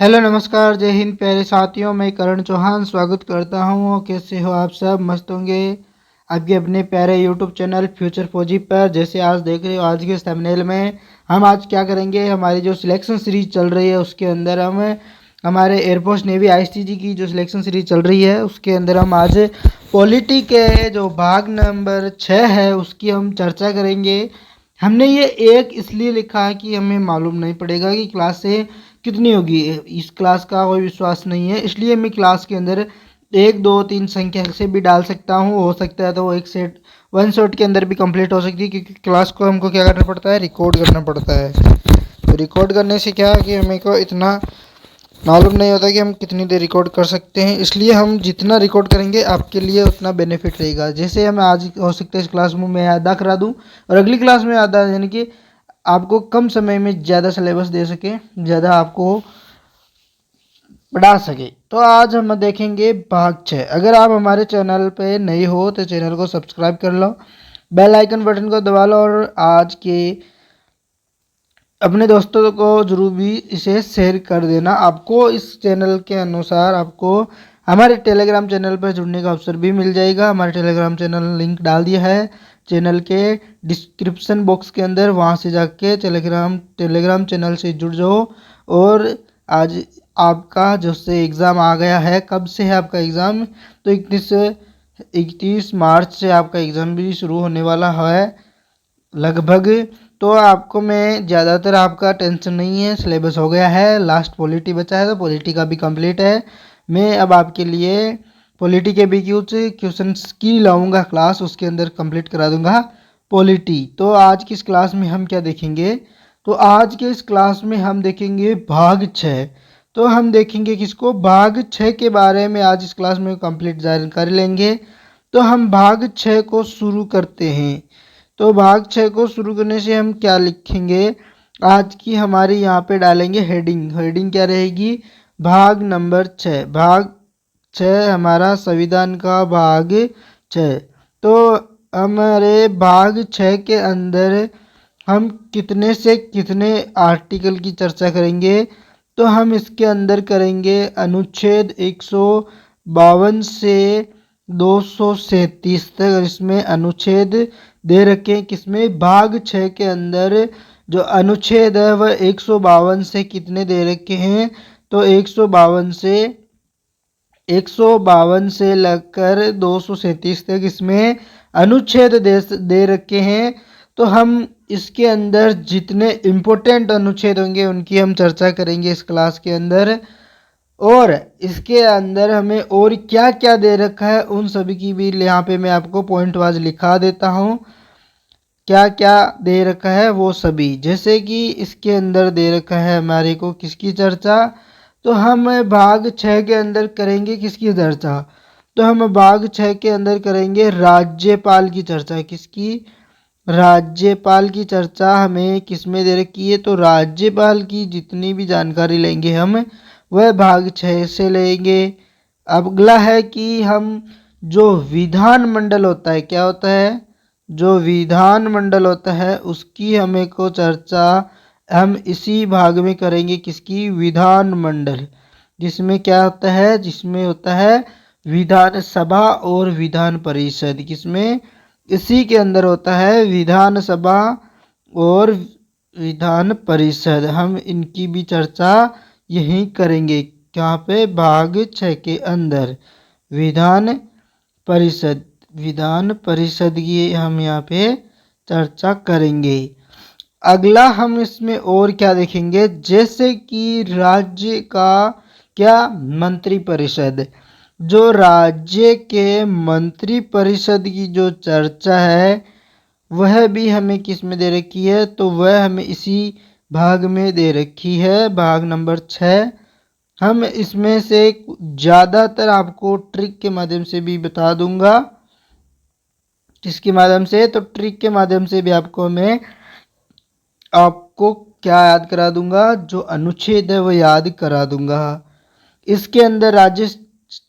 Hello नमस्कार जय हिंद प्यारे साथियों, मैं करण चौहान स्वागत करता हूँ। कैसे हो आप सब? मस्त होंगे। आपके अपने प्यारे यूट्यूब चैनल फ्यूचर फौजी पर जैसे आज देख रहे हो, आज के इस थंबनेल में हम आज क्या करेंगे, हमारी जो सिलेक्शन सीरीज चल रही है उसके अंदर हम हमारे एयरफोर्स नेवी आईएसटीजी की जो सिलेक्शन सीरीज चल रही है उसके अंदर हम आज पॉलिटी के जो भाग नंबर 6 है उसकी हम चर्चा करेंगे। हमने ये एक इसलिए लिखा है कि हमें मालूम नहीं पड़ेगा कि क्लास से कितनी होगी। इस क्लास का कोई विश्वास नहीं है, इसलिए मैं क्लास के अंदर 1 2 3 संख्या से भी डाल सकता हूँ। हो सकता है तो वो एक सेट वन शॉट के अंदर भी कंप्लीट हो सकती है, क्योंकि क्लास को हमको क्या करना पड़ता है, रिकॉर्ड करना पड़ता है। तो रिकॉर्ड करने से क्या है कि हमें को इतना मालूम नहीं होता कि हम कितनी देर रिकॉर्ड कर सकते हैं, इसलिए हम जितना रिकॉर्ड करेंगे आपके लिए उतना बेनिफिट रहेगा। जैसे हमें आज हो सकता है इस क्लास में मैं आधा करा दूं और अगली क्लास में आधा, यानी कि आपको कम समय में ज़्यादा सिलेबस दे सके, ज़्यादा आपको पढ़ा सके। तो आज हम देखेंगे भाग 6। अगर आप हमारे चैनल पे नए हो तो चैनल को सब्सक्राइब कर लो, बेल आइकन बटन को दबा लो और आज के अपने दोस्तों को जरूर भी इसे शेयर कर देना। आपको इस चैनल के अनुसार आपको हमारे टेलीग्राम चैनल पर जुड़ने का अवसर भी मिल जाएगा। हमारे टेलीग्राम चैनल लिंक डाल दिया है चैनल के डिस्क्रिप्शन बॉक्स के अंदर, वहां से जाके टेलीग्राम चैनल से जुड़ जाओ। और आज आपका जो से एग्ज़ाम आ गया है, कब से है आपका एग्ज़ाम? तो 31 मार्च से आपका एग्ज़ाम भी शुरू होने वाला है लगभग। तो आपको मैं ज़्यादातर आपका टेंशन नहीं है, सिलेबस हो गया है, लास्ट पॉलिटी बचा है तो पॉलिटी का भी कंप्लीट है। मैं अब आपके लिए पॉलिटी के भी कुछ क्वेश्चंस की लाऊंगा क्लास, उसके अंदर कंप्लीट करा दूंगा पॉलिटी। तो आज की इस क्लास में हम क्या देखेंगे? तो आज के इस क्लास में हम देखेंगे भाग 6। तो हम देखेंगे किसको? भाग 6 के बारे में आज इस क्लास में कंप्लीट जानकारी लेंगे। तो हम भाग 6 को शुरू करते हैं। तो भाग 6 को शुरू करने से हम क्या लिखेंगे? आज की हमारी यहाँ पे डालेंगे हेडिंग। हेडिंग क्या रहेगी? भाग नंबर 6। भाग 6 हमारा संविधान का भाग 6। तो हमारे भाग 6 के अंदर हम कितने से कितने आर्टिकल की चर्चा करेंगे? तो हम इसके अंदर करेंगे अनुच्छेद 152 से 237 तक। इसमें अनुच्छेद दे रखे हैं किसमें? भाग 6 के अंदर जो अनुच्छेद है वह 152 से कितने दे रखे हैं? तो 152 से लगकर 237 तक इसमें अनुच्छेद दे रखे हैं। तो हम इसके अंदर जितने इम्पोर्टेंट अनुच्छेद होंगे उनकी हम चर्चा करेंगे इस क्लास के अंदर। और इसके अंदर हमें और क्या क्या दे रखा है उन सभी की भी यहाँ पे मैं आपको पॉइंट वाइज लिखा देता हूँ। क्या क्या दे रखा है वो सभी, जैसे कि इसके अंदर दे रखा है हमारे को किसकी चर्चा? तो हम भाग 6 के अंदर करेंगे किसकी चर्चा? तो हम भाग 6 के अंदर करेंगे राज्यपाल की चर्चा। किसकी? राज्यपाल की चर्चा हमें किसमें दे रखी है? तो राज्यपाल की जितनी भी जानकारी लेंगे हम वह भाग 6 से लेंगे। अब अगला है कि हम जो विधानमंडल होता है, क्या होता है? जो विधानमंडल होता है उसकी हमें को चर्चा हम इसी भाग में करेंगे। किसकी? विधानमंडल। जिसमें क्या होता है? जिसमें होता है विधानसभा और विधान परिषद। किसमें? इसी के अंदर होता है विधानसभा और विधान परिषद। हम इनकी भी चर्चा यहीं करेंगे। क्या पे? भाग 6 के अंदर विधान परिषद। विधान परिषद की हम यहाँ पे चर्चा करेंगे। अगला हम इसमें और क्या देखेंगे? जैसे कि राज्य का क्या? मंत्री परिषद। जो राज्य के मंत्री परिषद की जो चर्चा है वह भी हमें किस में दे रखी है? तो वह हमें इसी भाग में दे रखी है, भाग नंबर 6। हम इसमें से ज़्यादातर आपको ट्रिक के माध्यम से भी बता दूंगा। किसके माध्यम से? तो ट्रिक के माध्यम से भी मैं आपको क्या याद करा दूंगा? जो अनुच्छेद है वो याद करा दूंगा। इसके अंदर राज्य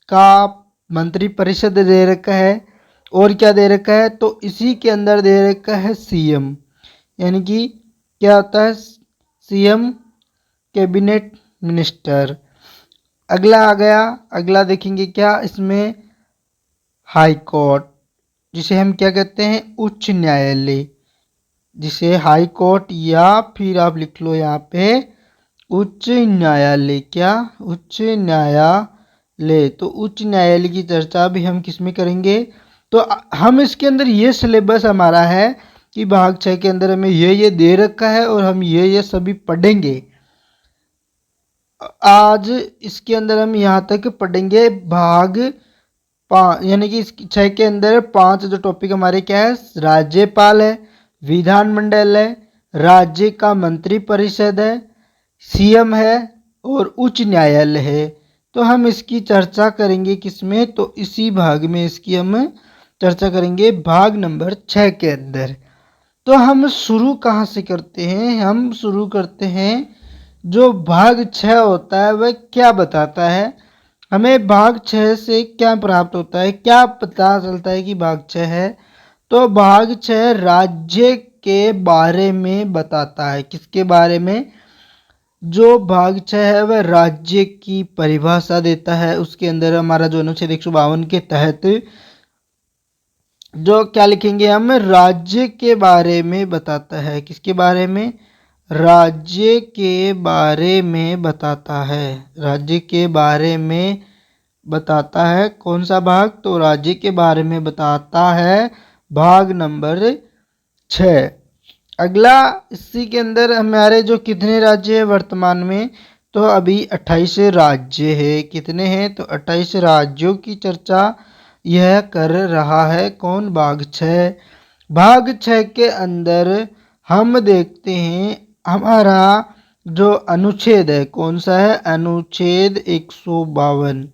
का मंत्री परिषद दे रखा है और क्या दे रखा है? तो इसी के अंदर दे रखा है सीएम। यानी कि क्या होता है? CM cabinet minister. अगला आ गया, अगला देखेंगे क्या इसमें, हाई कोर्ट, जिसे हम क्या कहते हैं, उच्च न्यायालय, जिसे हाई कोर्ट या फिर आप लिख लो यहाँ पे उच्च न्यायालय। क्या, उच्च न्यायालय। तो उच्च न्यायालय की चर्चा भी हम किस में करेंगे, तो हम इसके अंदर ये सिलेबस हमारा है कि भाग 6 के अंदर हमें ये दे रखा है और हम ये सभी पढ़ेंगे। आज इसके अंदर हम यहाँ तक पढ़ेंगे भाग 5, यानी कि 6 के अंदर 5 जो टॉपिक हमारे क्या है, राज्यपाल है, विधानमंडल है, राज्य का मंत्री परिषद है, सीएम है और उच्च न्यायालय है। तो हम इसकी चर्चा करेंगे किसमें, तो इसी भाग में इसकी हम चर्चा करेंगे, भाग नंबर 6 के अंदर। तो हम शुरू कहाँ से करते हैं, हम शुरू करते हैं जो भाग 6 होता है वह क्या बताता है, हमें भाग 6 से क्या प्राप्त होता है, क्या पता चलता है कि भाग 6 है। तो भाग 6 राज्य के बारे में बताता है, किसके बारे में, जो भाग 6 है वह राज्य की परिभाषा देता है। उसके अंदर हमारा जो अनुच्छेद 152 के तहत जो क्या लिखेंगे हम, राज्य के बारे में बताता है, किसके बारे में, राज्य के बारे में बताता है, राज्य के बारे में बताता है। कौन सा भाग, तो राज्य के बारे में बताता है, भाग नंबर 6। अगला, इसी के अंदर हमारे जो कितने राज्य है वर्तमान में, तो अभी 28 राज्य है। कितने हैं, तो 28 राज्यों की चर्चा यह कर रहा है। कौन, भाग 6। भाग 6 के अंदर हम देखते हैं हमारा जो अनुच्छेद है, कौन सा है, अनुच्छेद 152।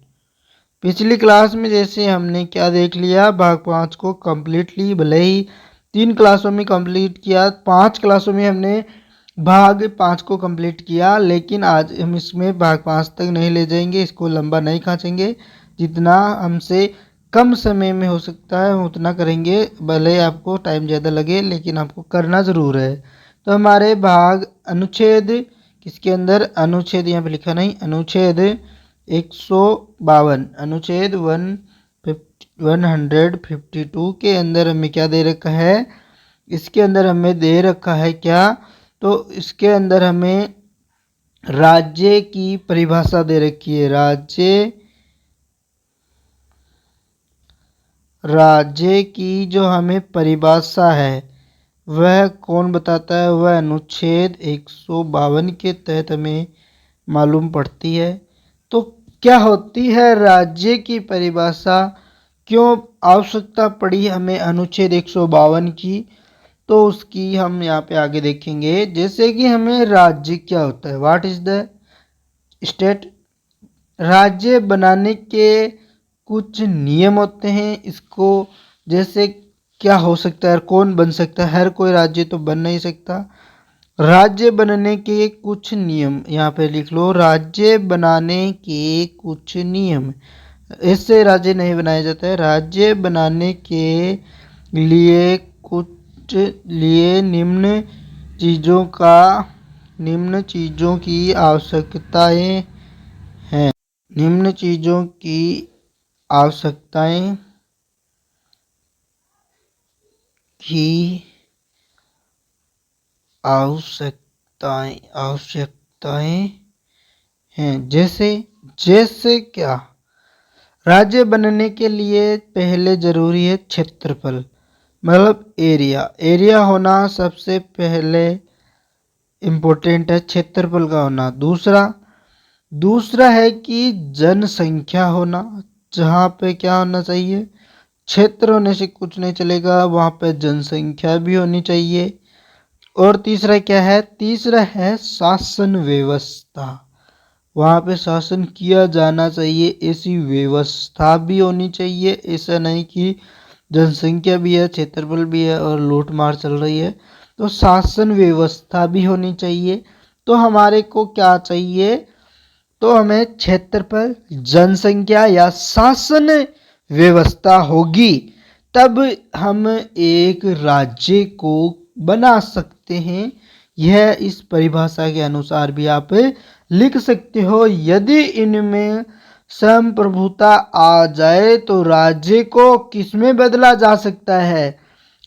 पिछली क्लास में जैसे हमने क्या देख लिया, भाग 5 को कम्प्लीटली, भले ही 3 क्लासों में कंप्लीट किया, 5 क्लासों में हमने भाग 5 को कंप्लीट किया, लेकिन आज हम इसमें भाग 5 तक नहीं ले जाएंगे, इसको लंबा नहीं खींचेंगे, जितना हमसे कम समय में हो सकता है हम उतना करेंगे, भले आपको टाइम ज़्यादा लगे लेकिन आपको करना ज़रूर है। तो हमारे भाग अनुच्छेद किसके अंदर, अनुच्छेद यहाँ पे लिखा नहीं, अनुच्छेद 152, अनुच्छेद 152 के अंदर हमें क्या दे रखा है, इसके अंदर हमें दे रखा है क्या, तो इसके अंदर हमें राज्य की परिभाषा दे रखी है। राज्य की जो हमें परिभाषा है वह कौन बताता है, वह अनुच्छेद 152 के तहत हमें मालूम पड़ती है। तो क्या होती है राज्य की परिभाषा, क्यों आवश्यकता पड़ी हमें अनुच्छेद 152 की, तो उसकी हम यहाँ पे आगे देखेंगे। जैसे कि हमें राज्य क्या होता है, व्हाट इज द स्टेट, राज्य बनाने के कुछ नियम होते हैं। इसको जैसे क्या हो सकता है, कौन बन सकता है, हर कोई राज्य तो बन नहीं सकता। राज्य बनने के कुछ नियम यहाँ पे लिख लो, राज्य बनाने के कुछ नियम, इससे राज्य नहीं बनाया जाता है। राज्य बनाने के लिए निम्न चीज़ों की आवश्यकताएं हैं, निम्न चीज़ों की आवश्यकताएं हैं। जैसे क्या, राज्य बनने के लिए पहले जरूरी है क्षेत्रफल, मतलब एरिया होना सबसे पहले इम्पोर्टेंट है, क्षेत्रफल का होना। दूसरा है कि जनसंख्या होना, जहाँ पे क्या होना चाहिए, क्षेत्र होने से कुछ नहीं चलेगा, वहाँ पे जनसंख्या भी होनी चाहिए। और तीसरा क्या है, तीसरा है शासन व्यवस्था, वहाँ पे शासन किया जाना चाहिए, ऐसी व्यवस्था भी होनी चाहिए। ऐसा नहीं कि जनसंख्या भी है, क्षेत्रफल भी है और लूट मार चल रही है, तो शासन व्यवस्था भी होनी चाहिए। तो हमारे को क्या चाहिए, तो हमें क्षेत्रफल, जनसंख्या या शासन व्यवस्था होगी तब हम एक राज्य को बना सकते हैं यह इस परिभाषा के अनुसार भी आप लिख सकते हो। यदि इनमें संप्रभुता आ जाए तो राज्य को किसमें बदला जा सकता है?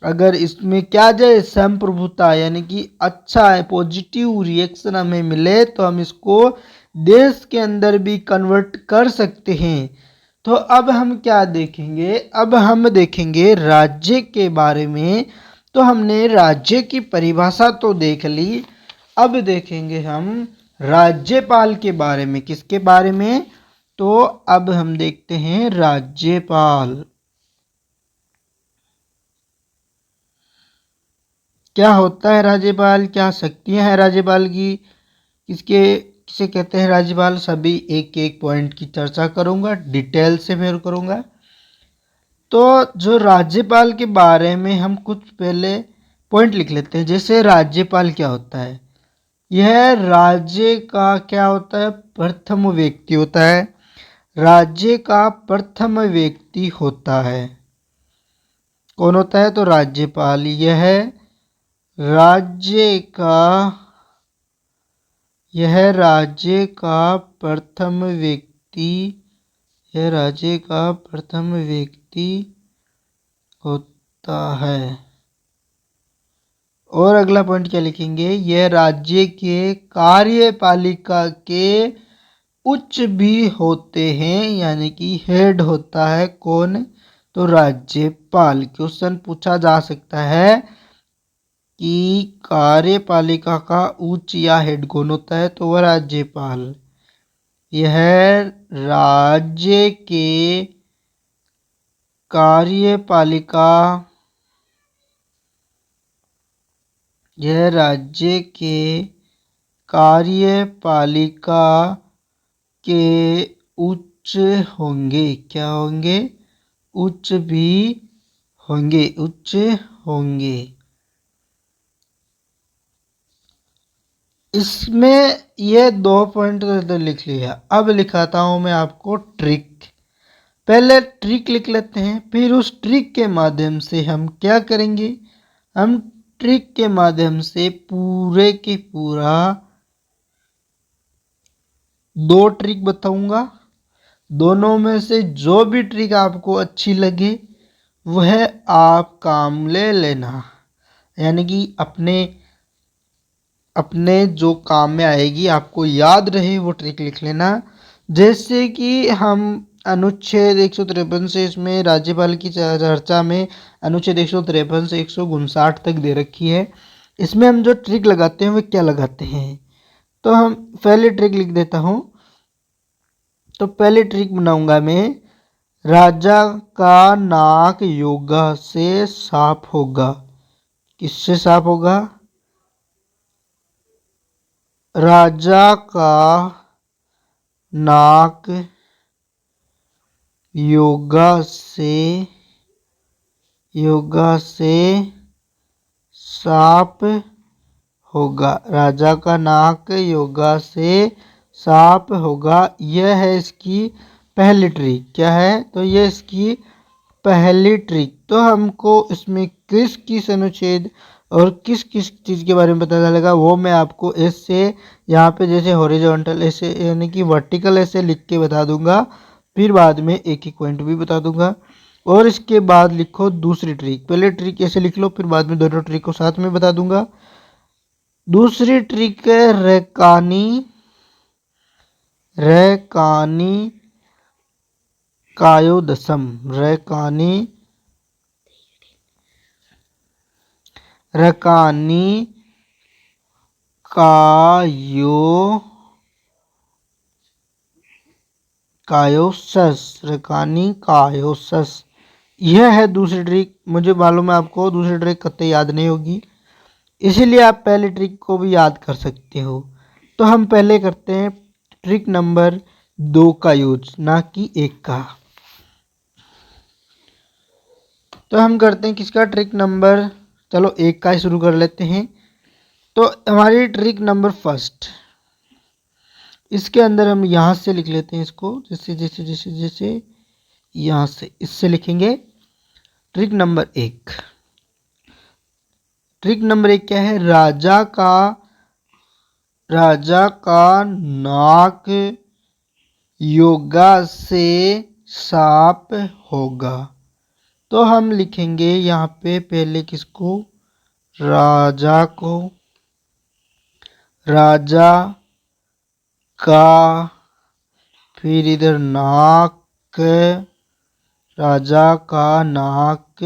अगर इसमें क्या जाए, संप्रभुता, यानी कि अच्छा है, पॉजिटिव रिएक्शन हमें मिले तो हम इसको देश के अंदर भी कन्वर्ट कर सकते हैं। तो अब हम क्या देखेंगे? अब हम देखेंगे राज्य के बारे में। तो हमने राज्य की परिभाषा तो देख ली, अब देखेंगे हम राज्यपाल के बारे में। किसके बारे में? तो अब हम देखते हैं राज्यपाल। क्या होता है राज्यपाल? क्या शक्तियां हैं राज्यपाल की? किसे कहते हैं राज्यपाल? सभी एक एक पॉइंट की चर्चा करूंगा, डिटेल से फिर करूंगा। तो जो राज्यपाल के बारे में हम कुछ पहले पॉइंट लिख लेते हैं। जैसे राज्यपाल क्या होता है? यह राज्य का क्या होता है? प्रथम व्यक्ति होता है। राज्य का प्रथम व्यक्ति होता है। कौन होता है? तो राज्यपाल। यह राज्य का प्रथम व्यक्ति, यह राज्य का प्रथम व्यक्ति होता है। और अगला पॉइंट क्या लिखेंगे? यह राज्य के कार्यपालिका के उच्च भी होते हैं, यानी कि हेड होता है। कौन? तो राज्यपाल। क्वेश्चन पूछा जा सकता है कि कार्यपालिका का उच्च या हेड कौन होता है? तो वह राज्यपाल। यह राज्य के कार्यपालिका, यह राज्य के कार्यपालिका के उच्च होंगे। क्या होंगे? उच्च भी होंगे, उच्च होंगे। इसमें ये 2 पॉइंट तो लिख लिया। अब लिखाता हूं मैं आपको ट्रिक। पहले ट्रिक लिख लेते हैं, फिर उस ट्रिक के माध्यम से हम क्या करेंगे? हम ट्रिक के माध्यम से पूरे के पूरा 2 ट्रिक बताऊंगा। दोनों में से जो भी ट्रिक आपको अच्छी लगे वह आप काम ले लेना, यानी कि अपने जो काम में आएगी, आपको याद रहे वो ट्रिक लिख लेना। जैसे कि हम अनुच्छेद 153 से, इसमें राज्यपाल की चर्चा में अनुच्छेद 153 से 159 तक दे रखी है। इसमें हम जो ट्रिक लगाते हैं वो क्या लगाते हैं? तो हम पहले ट्रिक लिख देता हूं। तो पहले ट्रिक बनाऊंगा मैं, राजा का नाक योगा से साफ होगा। किससे साफ होगा? राजा का नाक योगा से साफ होगा। राजा का नाक योगा से साफ होगा। यह है इसकी पहली ट्रिक। क्या है? तो यह इसकी पहली ट्रिक। तो हमको इसमें किस किस अनुच्छेद और किस किस चीज़ के बारे में पता चलेगा वो मैं आपको ऐसे यहाँ पे जैसे हॉरिजॉन्टल ऐसे यानी कि वर्टिकल ऐसे लिख के बता दूंगा। फिर बाद में एक एक पॉइंट भी बता दूंगा। और इसके बाद लिखो दूसरी ट्रिक। पहले ट्रिक ऐसे लिख लो, फिर बाद में दोनों ट्रिक को साथ में बता दूंगा। दूसरी ट्रिक है रैकानी कायोदशम। रकानी कायोसस। यह है दूसरी ट्रिक। मुझे मालूम है आपको दूसरी ट्रिक कतई याद नहीं होगी, इसीलिए आप पहले ट्रिक को भी याद कर सकते हो। तो हम पहले करते हैं ट्रिक नंबर 2 का यूज, ना कि 1 का। तो हम करते हैं किसका? ट्रिक नंबर, चलो 1 का ही शुरू कर लेते हैं। तो हमारी ट्रिक नंबर फर्स्ट, इसके अंदर हम यहाँ से लिख लेते हैं इसको, जैसे जैसे जैसे जैसे यहाँ से इससे लिखेंगे। ट्रिक नंबर 1, ट्रिक नंबर 1 क्या है, राजा का नाक योगा से साफ होगा। तो हम लिखेंगे यहाँ पे पहले किसको, राजा को, राजा का, फिर इधर नाक, राजा का नाक,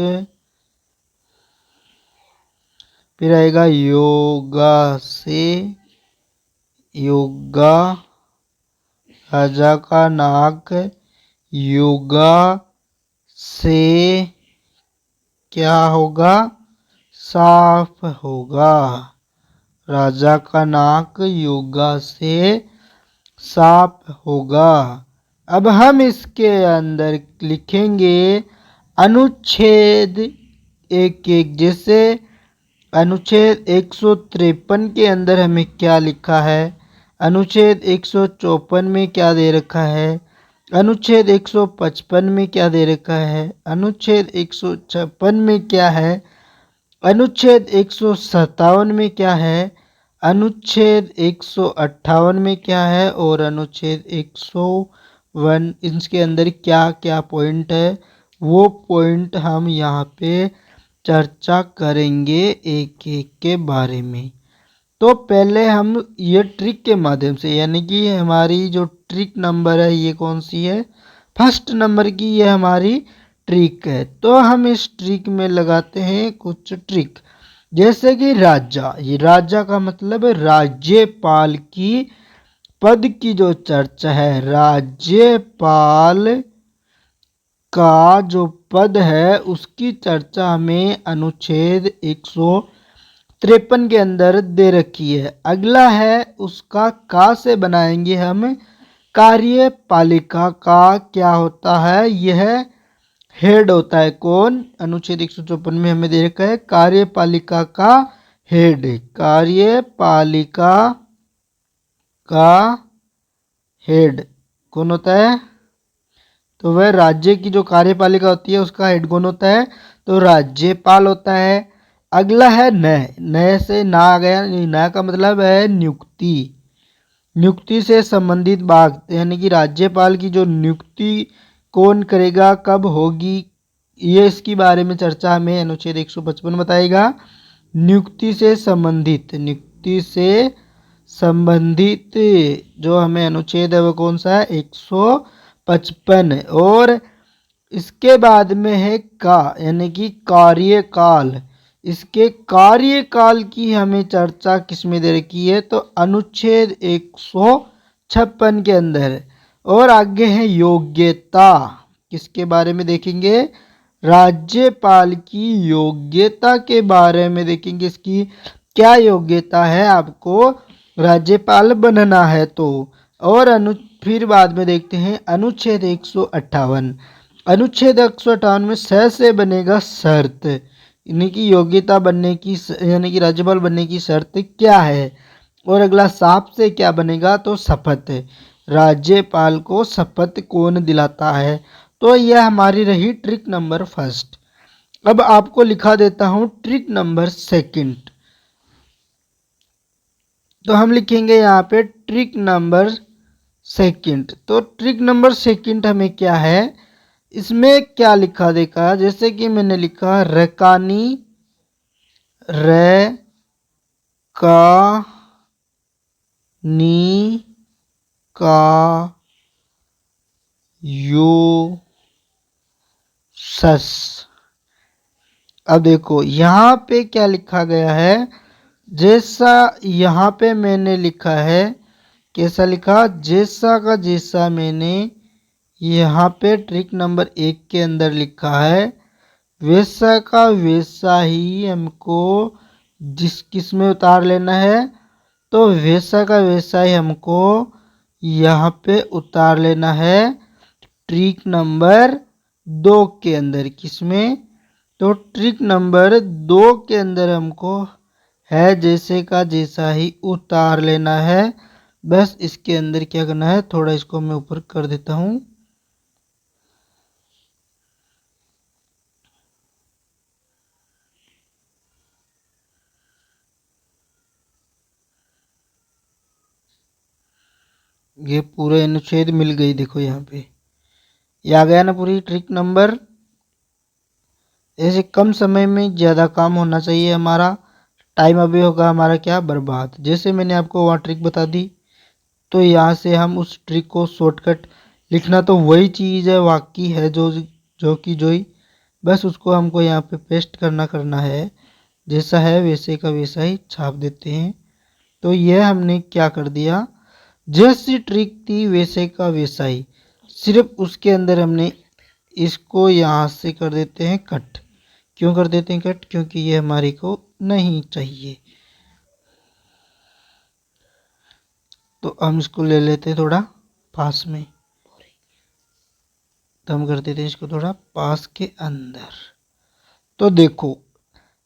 फिर आएगा योगा से, योगा, राजा का नाक योगा से क्या होगा, साफ होगा। राजा का नाक योगा से साफ होगा। अब हम इसके अंदर लिखेंगे अनुच्छेद एक एक। जैसे अनुच्छेद 153 के अंदर हमें क्या लिखा है, अनुच्छेद 154 में क्या दे रखा है, अनुच्छेद 155 में क्या दे रखा है, अनुच्छेद 156 में क्या है, अनुच्छेद 157 में क्या है, अनुच्छेद 158 में क्या है और अनुच्छेद 101, इसके अंदर क्या क्या पॉइंट है, वो पॉइंट हम यहाँ पे चर्चा करेंगे एक एक के बारे में। तो पहले हम ये ट्रिक के माध्यम से, यानी कि हमारी जो ट्रिक नंबर है ये कौन सी है, फर्स्ट नंबर की ये हमारी ट्रिक है। तो हम इस ट्रिक में लगाते हैं कुछ ट्रिक। जैसे कि राजा, ये राजा का मतलब है राज्यपाल की पद की जो चर्चा है, राज्यपाल का जो पद है उसकी चर्चा हमें अनुच्छेद 153 के अंदर दे रखी है। अगला है उसका का से बनाएंगे हम, कार्यपालिका का क्या होता है, यह हेड होता है। कौन, अनुच्छेद 154 में हमें दे रखा है कार्यपालिका का हेड, कार्यपालिका का हेड कौन होता है, तो वह राज्य की जो कार्यपालिका होती है उसका हेड कौन होता है, तो राज्यपाल होता है। अगला है नय, नय से ना आ गया, नय का मतलब है नियुक्ति, नियुक्ति से संबंधित बात, यानी कि राज्यपाल की जो नियुक्ति कौन करेगा, कब होगी, ये इसके बारे में चर्चा हमें अनुच्छेद 155 बताएगा। नियुक्ति से संबंधित, नियुक्ति से संबंधित जो हमें अनुच्छेद है वो कौन सा है, 155। और इसके बाद में है का, यानी कि कार्यकाल, इसके कार्यकाल की हमें चर्चा किसमें दे रखी है, तो अनुच्छेद 156 के अंदर। और आगे है योग्यता, किसके बारे में देखेंगे, राज्यपाल की योग्यता के बारे में देखेंगे, इसकी क्या योग्यता है, आपको राज्यपाल बनना है तो। और फिर बाद में देखते हैं अनुच्छेद 158, अनुच्छेद 158 में से बनेगा शर्त, यानी कि योग्यता बनने की, यानी कि राज्यपाल बनने की शर्त क्या है। और अगला साफ से क्या बनेगा, तो शपथ, राज्यपाल को शपथ कौन दिलाता है। तो यह हमारी रही ट्रिक नंबर फर्स्ट। अब आपको लिखा देता हूं ट्रिक नंबर सेकंड। तो हम लिखेंगे यहाँ पे ट्रिक नंबर सेकंड। तो ट्रिक नंबर सेकंड हमें क्या है, इसमें क्या लिखा देखा, जैसे कि मैंने लिखा रकानी, रे का नी का यो सस। अब देखो यहाँ पे क्या लिखा गया है, जैसा यहाँ पे मैंने लिखा है, कैसा लिखा, जैसा का जैसा मैंने यहाँ पे ट्रिक नंबर 1 के अंदर लिखा है, वैसा का वैसा ही हमको किस में उतार लेना है, तो वैसा का वैसा ही हमको यहाँ पे उतार लेना है ट्रिक नंबर 2 के अंदर। किसमें, तो ट्रिक नंबर 2 के अंदर हमको है जैसे का जैसा ही उतार लेना है। बस इसके अंदर क्या करना है, थोड़ा इसको मैं ऊपर कर देता हूँ। ये पूरे अनुच्छेद मिल गई, देखो यहाँ पे ये आ गया ना पूरी ट्रिक नंबर। ऐसे कम समय में ज़्यादा काम होना चाहिए हमारा, टाइम अभी होगा हमारा क्या बर्बाद। जैसे मैंने आपको वहाँ ट्रिक बता दी, तो यहाँ से हम उस ट्रिक को शॉर्टकट लिखना तो वही चीज़ है, वाकई है जो ही, बस उसको हमको यहाँ पे पेस्ट करना है। जैसा है वैसे का वैसा ही छाप देते हैं। तो यह हमने क्या कर दिया, जैसी ट्रिक थी वैसे का वैसा ही, सिर्फ उसके अंदर हमने इसको यहाँ से कर देते हैं कट। क्यों कर देते हैं कट, क्योंकि ये हमारे को नहीं चाहिए। तो हम इसको ले लेते हैं थोड़ा पास में, तो हम कर देते हैं इसको थोड़ा पास के अंदर। तो देखो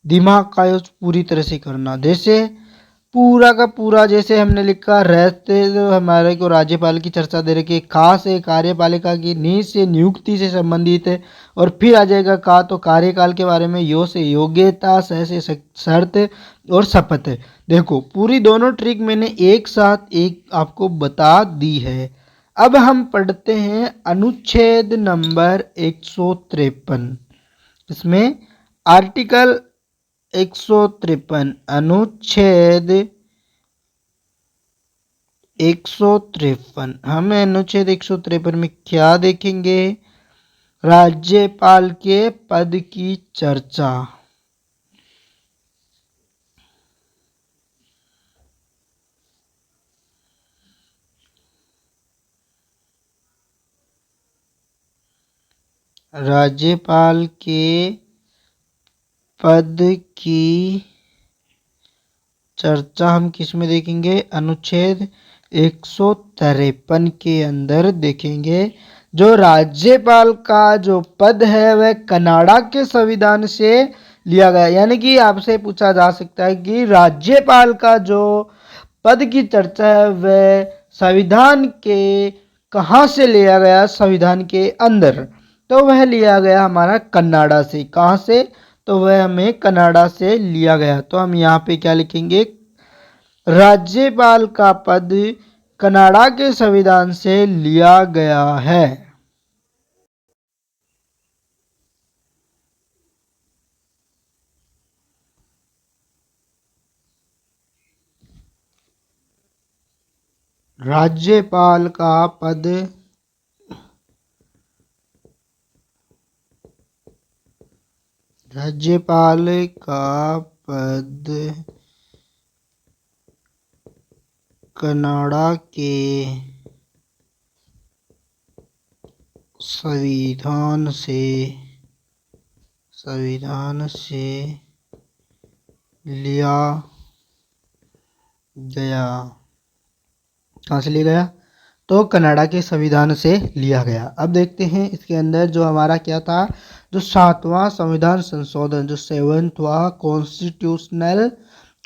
दिमाग का यूज पूरी तरह से करना, जैसे पूरा का पूरा जैसे हमने लिखा रहते तो हमारे को राज्यपाल की चर्चा दे रखी है, खा से कार्यपालिका की, नी से नियुक्ति से संबंधित है, और फिर आ जाएगा का तो कार्यकाल के बारे में, यो से योग्यता, स से शर्त और शपथ है। देखो पूरी दोनों ट्रिक मैंने एक साथ एक आपको बता दी है। अब हम पढ़ते हैं अनुच्छेद नंबर 153। इसमें आर्टिकल 153, अनुच्छेद 153। हमें अनुच्छेद 153 में क्या देखेंगे, राज्यपाल के पद की चर्चा। राज्यपाल के पद की चर्चा हम किस में देखेंगे, अनुच्छेद 153 के अंदर देखेंगे। जो राज्यपाल का जो पद है वह कनाडा के संविधान से लिया गया, यानी कि आपसे पूछा जा सकता है कि राज्यपाल का जो पद की चर्चा है वह संविधान के कहाँ से लिया गया, संविधान के अंदर, तो वह लिया गया हमारा कनाडा से। कहाँ से, तो वह हमें कनाडा से लिया गया। तो हम यहाँ पे क्या लिखेंगे, राज्यपाल का पद कनाडा के संविधान से लिया गया है। राज्यपाल का पद राज्यपाल का पद कनाडा के संविधान से लिया गया। कहाँ से लिया गया, तो कनाडा के संविधान से लिया गया। अब देखते हैं इसके अंदर जो हमारा क्या था, जो 7वां संविधान संशोधन, जो 7वां कॉन्स्टिट्यूशनल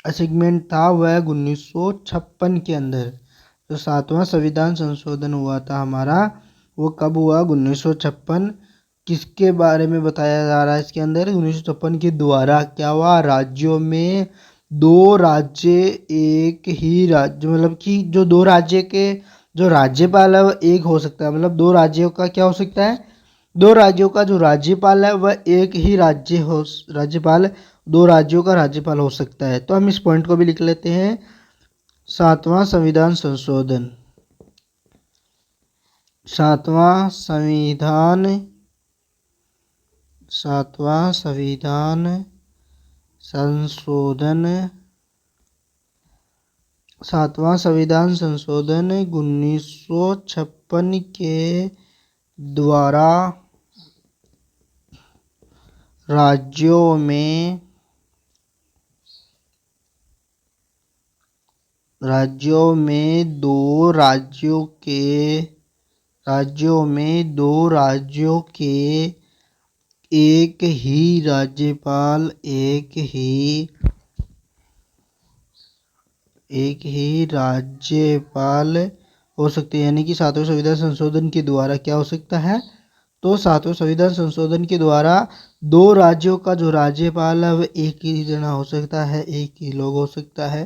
असेंबली था, वह 1956 के अंदर जो 7वां संविधान संशोधन हुआ था हमारा, वो कब हुआ, 1956। किसके बारे में बताया जा रहा है इसके अंदर, 1956 के द्वारा क्या हुआ, राज्यों में दो राज्य एक ही राज्य, मतलब कि जो दो राज्य के जो राज्यपाल है वह एक हो सकता है, मतलब दो राज्यों का क्या हो सकता है, दो राज्यों का जो राज्यपाल है वह एक ही राज्यपाल दो राज्यों का राज्यपाल हो सकता है। तो हम इस पॉइंट को भी लिख लेते हैं, 7वां संविधान संशोधन, 7वां संविधान 7वां संविधान संशोधन 7वां संविधान संशोधन 1956 के द्वारा राज्यों में दो राज्यों के एक ही राज्यपाल हो सकते हैं। यानी कि 7वें संविधान संशोधन के द्वारा क्या हो सकता है, तो 7वें संविधान संशोधन के द्वारा दो राज्यों का जो राज्यपाल है वह एक ही जना हो सकता है, एक ही लोग हो सकता है।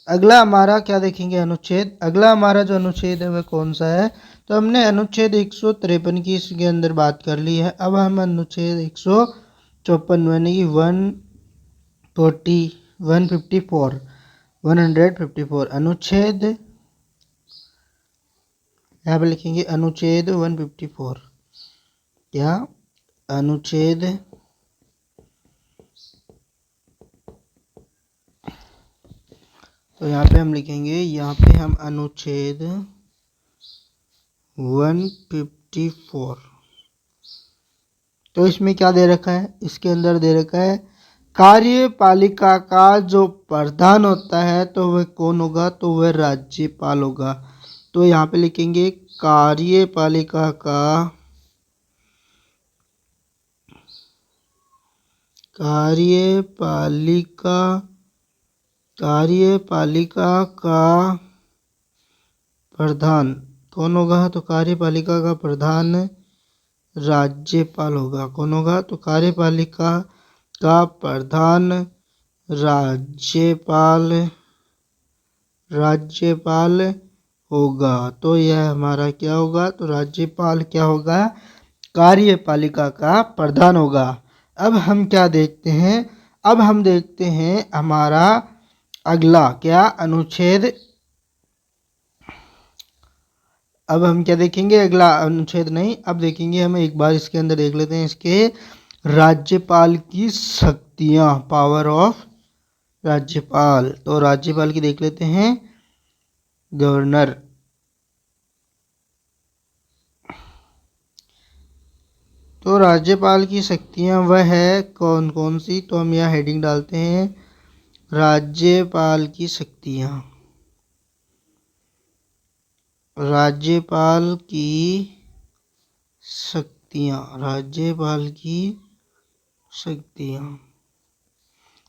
अगला हमारा क्या देखेंगे, अनुच्छेद। अगला हमारा जो अनुच्छेद है वह कौन सा है, तो हमने अनुच्छेद 153 की इसके अंदर बात कर ली है। अब हम अनुच्छेद 154 यानी कि 154 अनुच्छेद, यहाँ पे लिखेंगे अनुच्छेद 154, क्या अनुच्छेद तो यहाँ पे हम लिखेंगे, यहाँ पे हम अनुच्छेद 154, तो इसमें क्या दे रखा है, इसके अंदर दे रखा है कार्यपालिका का जो प्रधान होता है तो वह कौन होगा, तो वह राज्यपाल होगा। तो यहाँ पे लिखेंगे कार्यपालिका का प्रधान कौन होगा, तो कार्यपालिका का प्रधान राज्यपाल होगा। कौन होगा, तो कार्यपालिका का प्रधान राज्यपाल होगा। तो यह हमारा क्या होगा, तो राज्यपाल क्या होगा, कार्यपालिका का प्रधान होगा। अब हम क्या देखते हैं, अब हम देखते हैं हमारा अगला क्या अनुच्छेद, अब हम क्या देखेंगे, अगला अनुच्छेद नहीं, अब देखेंगे हम एक बार इसके अंदर देख लेते हैं इसके राज्यपाल की शक्तियां, पावर ऑफ राज्यपाल। तो राज्यपाल की देख लेते हैं, गवर्नर, तो राज्यपाल की शक्तियां वह है कौन कौन सी, तो हम यहाँ हेडिंग डालते हैं राज्यपाल की शक्तियां, राज्यपाल की शक्तियां, राज्यपाल की शक्तियां।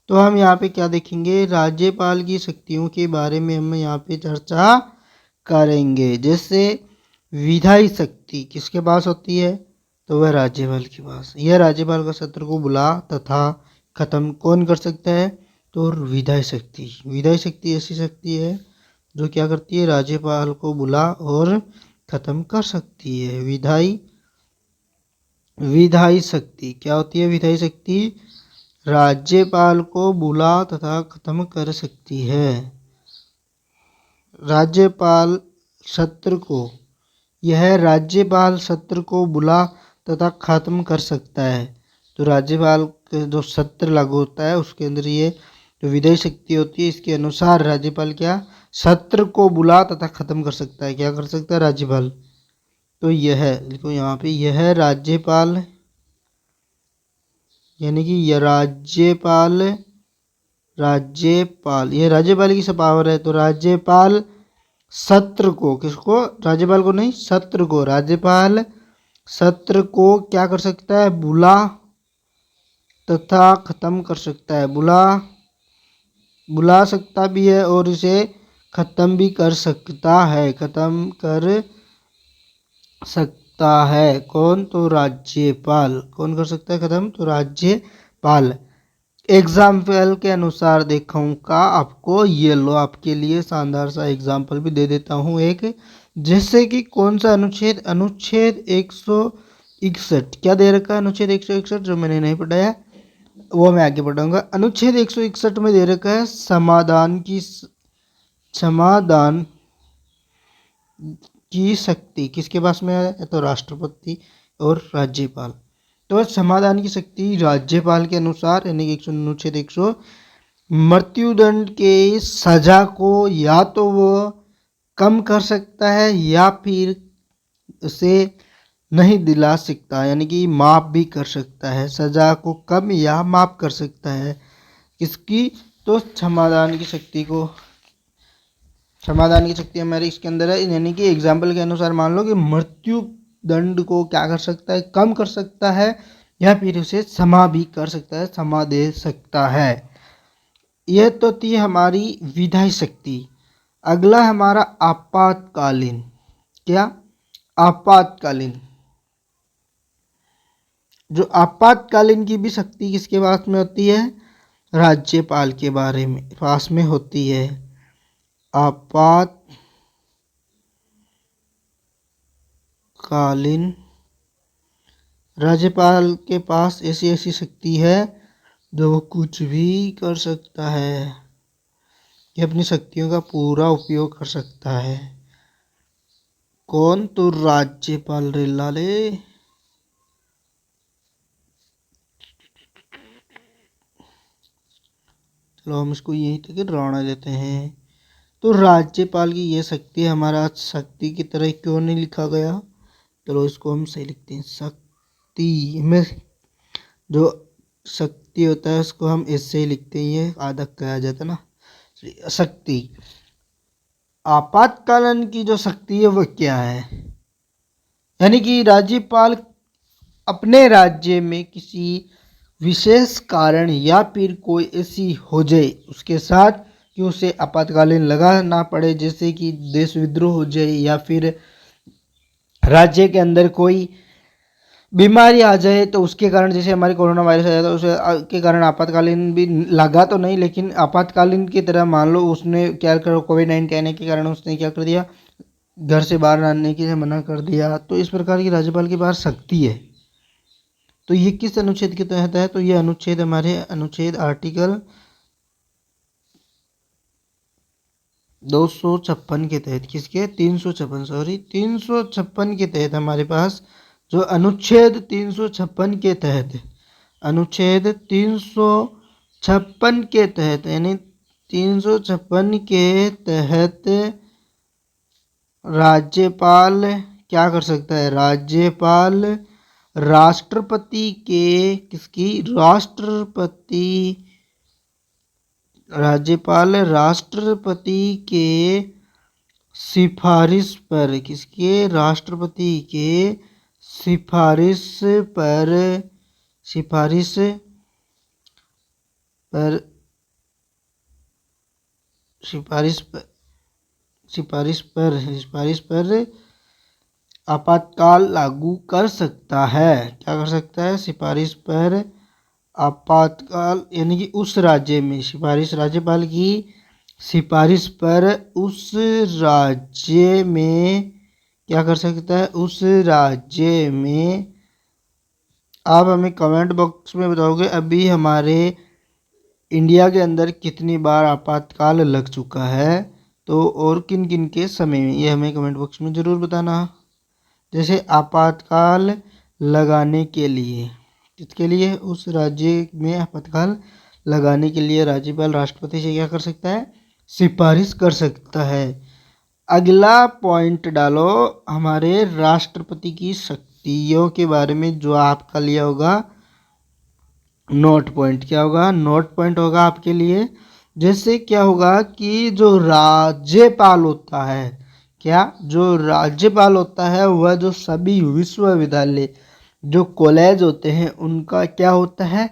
तो हम यहाँ पे क्या देखेंगे, राज्यपाल की शक्तियों के बारे में हम यहाँ पे चर्चा करेंगे। जैसे विधायी शक्ति किसके पास होती है, तो वह राज्यपाल के पास। यह राज्यपाल का सत्र को बुला तथा खत्म कौन कर सकता है, तो विधायी शक्ति। विधायी शक्ति ऐसी शक्ति है जो क्या करती है, राज्यपाल को बुला और खत्म कर सकती है। विधायी शक्ति क्या होती है, विधायी शक्ति राज्यपाल को बुला तथा खत्म कर सकती है। राज्यपाल सत्र को, यह राज्यपाल सत्र को बुला तथा खत्म कर सकता है। तो राज्यपाल के जो सत्र लागू होता है उसके अंदर ये जो विधायी शक्ति होती है, इसके अनुसार राज्यपाल क्या सत्र को बुला तथा खत्म कर सकता है। क्या कर सकता है राज्यपाल, तो यह देखो यहाँ पे यह राज्यपाल, यानी कि यह राज्यपाल यह राज्यपाल की पावर है। तो राज्यपाल सत्र को, किसको, राज्यपाल को नहीं, सत्र को, राज्यपाल सत्र को क्या कर सकता है, बुला तथा खत्म कर सकता है। बुला सकता भी है और इसे खत्म भी कर सकता है, खत्म कर सकता है। कौन, तो राज्यपाल। कौन कर सकता है खत्म, तो राज्यपाल। एग्जाम्पल के अनुसार दिखाऊंगा आपको, ये लो आपके लिए शानदार सा एग्जाम्पल भी दे देता हूँ एक। जैसे कि कौन सा अनुच्छेद, अनुच्छेद 161 क्या दे रखा है, अनुच्छेद 161 जो मैंने नहीं पढ़ाया वो मैं आगे पढ़ाऊंगा। अनुच्छेद 161 में दे रखा है समाधान की शक्ति किसके पास में है, तो राष्ट्रपति और राज्यपाल। तो समाधान की शक्ति राज्यपाल के अनुसार, यानी कि अनुच्छेद 100 मृत्युदंड के सजा को या तो वो कम कर सकता है या फिर उसे नहीं दिला सकता, यानी कि माफ भी कर सकता है, सजा को कम या माफ कर सकता है। किसकी, तो समाधान की शक्ति को। समाधान की शक्ति हमारी इसके अंदर है, यानी कि एग्जाम्पल के अनुसार मान लो कि मृत्यु दंड को क्या कर सकता है, कम कर सकता है या फिर उसे क्षमा भी कर सकता है, क्षमा दे सकता है। यह तो थी हमारी विधायी शक्ति। अगला हमारा आपातकालीन, क्या, आपातकालीन। जो आपातकालीन की भी शक्ति किसके पास में होती है, राज्यपाल के बारे में पास में होती है। आपातकालीन राज्यपाल के पास ऐसी ऐसी शक्ति है जो वो कुछ भी कर सकता है, ये अपनी शक्तियों का पूरा उपयोग कर सकता है। कौन? तो राज्यपाल रे लाले। चलो हम इसको यहीं तक रहने देते हैं। तो राज्यपाल की ये शक्ति हमारा शक्ति की तरह क्यों नहीं लिखा गया? चलो इसको हम सही लिखते हैं। शक्ति में जो शक्ति होता है उसको हम इससे ही लिखते हैं, ये आधा कहा जाता है ना। शक्ति, आपातकालीन की जो शक्ति है वो क्या है? यानी कि राज्यपाल अपने राज्य में किसी विशेष कारण या फिर कोई ऐसी हो जाए उसके साथ कि उसे आपातकालीन लगा ना पड़े, जैसे कि देश विद्रोह हो जाए या फिर राज्य के अंदर कोई बीमारी आ जाए, तो उसके कारण, जैसे हमारे कोरोना वायरस आया था उसे के कारण आपातकालीन भी लगा तो नहीं, लेकिन आपातकालीन की तरह मान लो उसने क्या करो, कोविड-19 आने के कारण उसने क्या कर दिया, घर से बाहर आने के लिए मना कर दिया। तो इस प्रकार की राज्यपाल के पास शक्ति है। तो ये किस अनुच्छेद के तहत है? तो ये अनुच्छेद हमारे अनुच्छेद आर्टिकल 256 के तहत, किसके? 356, सॉरी 356 के तहत हमारे पास जो अनुच्छेद 356 के तहत, अनुच्छेद 356 के तहत, यानी 356 के तहत राज्यपाल क्या कर सकता है? राज्यपाल राष्ट्रपति के, किसकी? राज्यपाल राष्ट्रपति के सिफारिश पर, किसके? राष्ट्रपति के सिफारिश पर, सिफारिश पर, सिफारिश पर, सिफारिश पर आपातकाल लागू कर सकता है। क्या कर सकता है? सिफारिश पर आपातकाल, यानी कि उस राज्य में सिफारिश, राज्यपाल की सिफारिश पर उस राज्य में क्या कर सकता है? उस राज्य में, आप हमें कमेंट बॉक्स में बताओगे अभी हमारे इंडिया के अंदर कितनी बार आपातकाल लग चुका है, तो और किन किन के समय में, ये हमें कमेंट बॉक्स में ज़रूर बताना। जैसे आपातकाल लगाने के लिए, किसके लिए? उस राज्य में आपातकाल लगाने के लिए राज्यपाल राष्ट्रपति से क्या कर सकता है? सिफारिश कर सकता है। अगला पॉइंट डालो हमारे राष्ट्रपति की शक्तियों के बारे में, जो आपका लिया होगा नोट पॉइंट। क्या होगा? नोट पॉइंट होगा आपके लिए। जैसे क्या होगा कि जो राज्यपाल होता है, क्या? जो राज्यपाल होता है वह जो सभी विश्वविद्यालय, जो कॉलेज होते हैं उनका क्या होता है?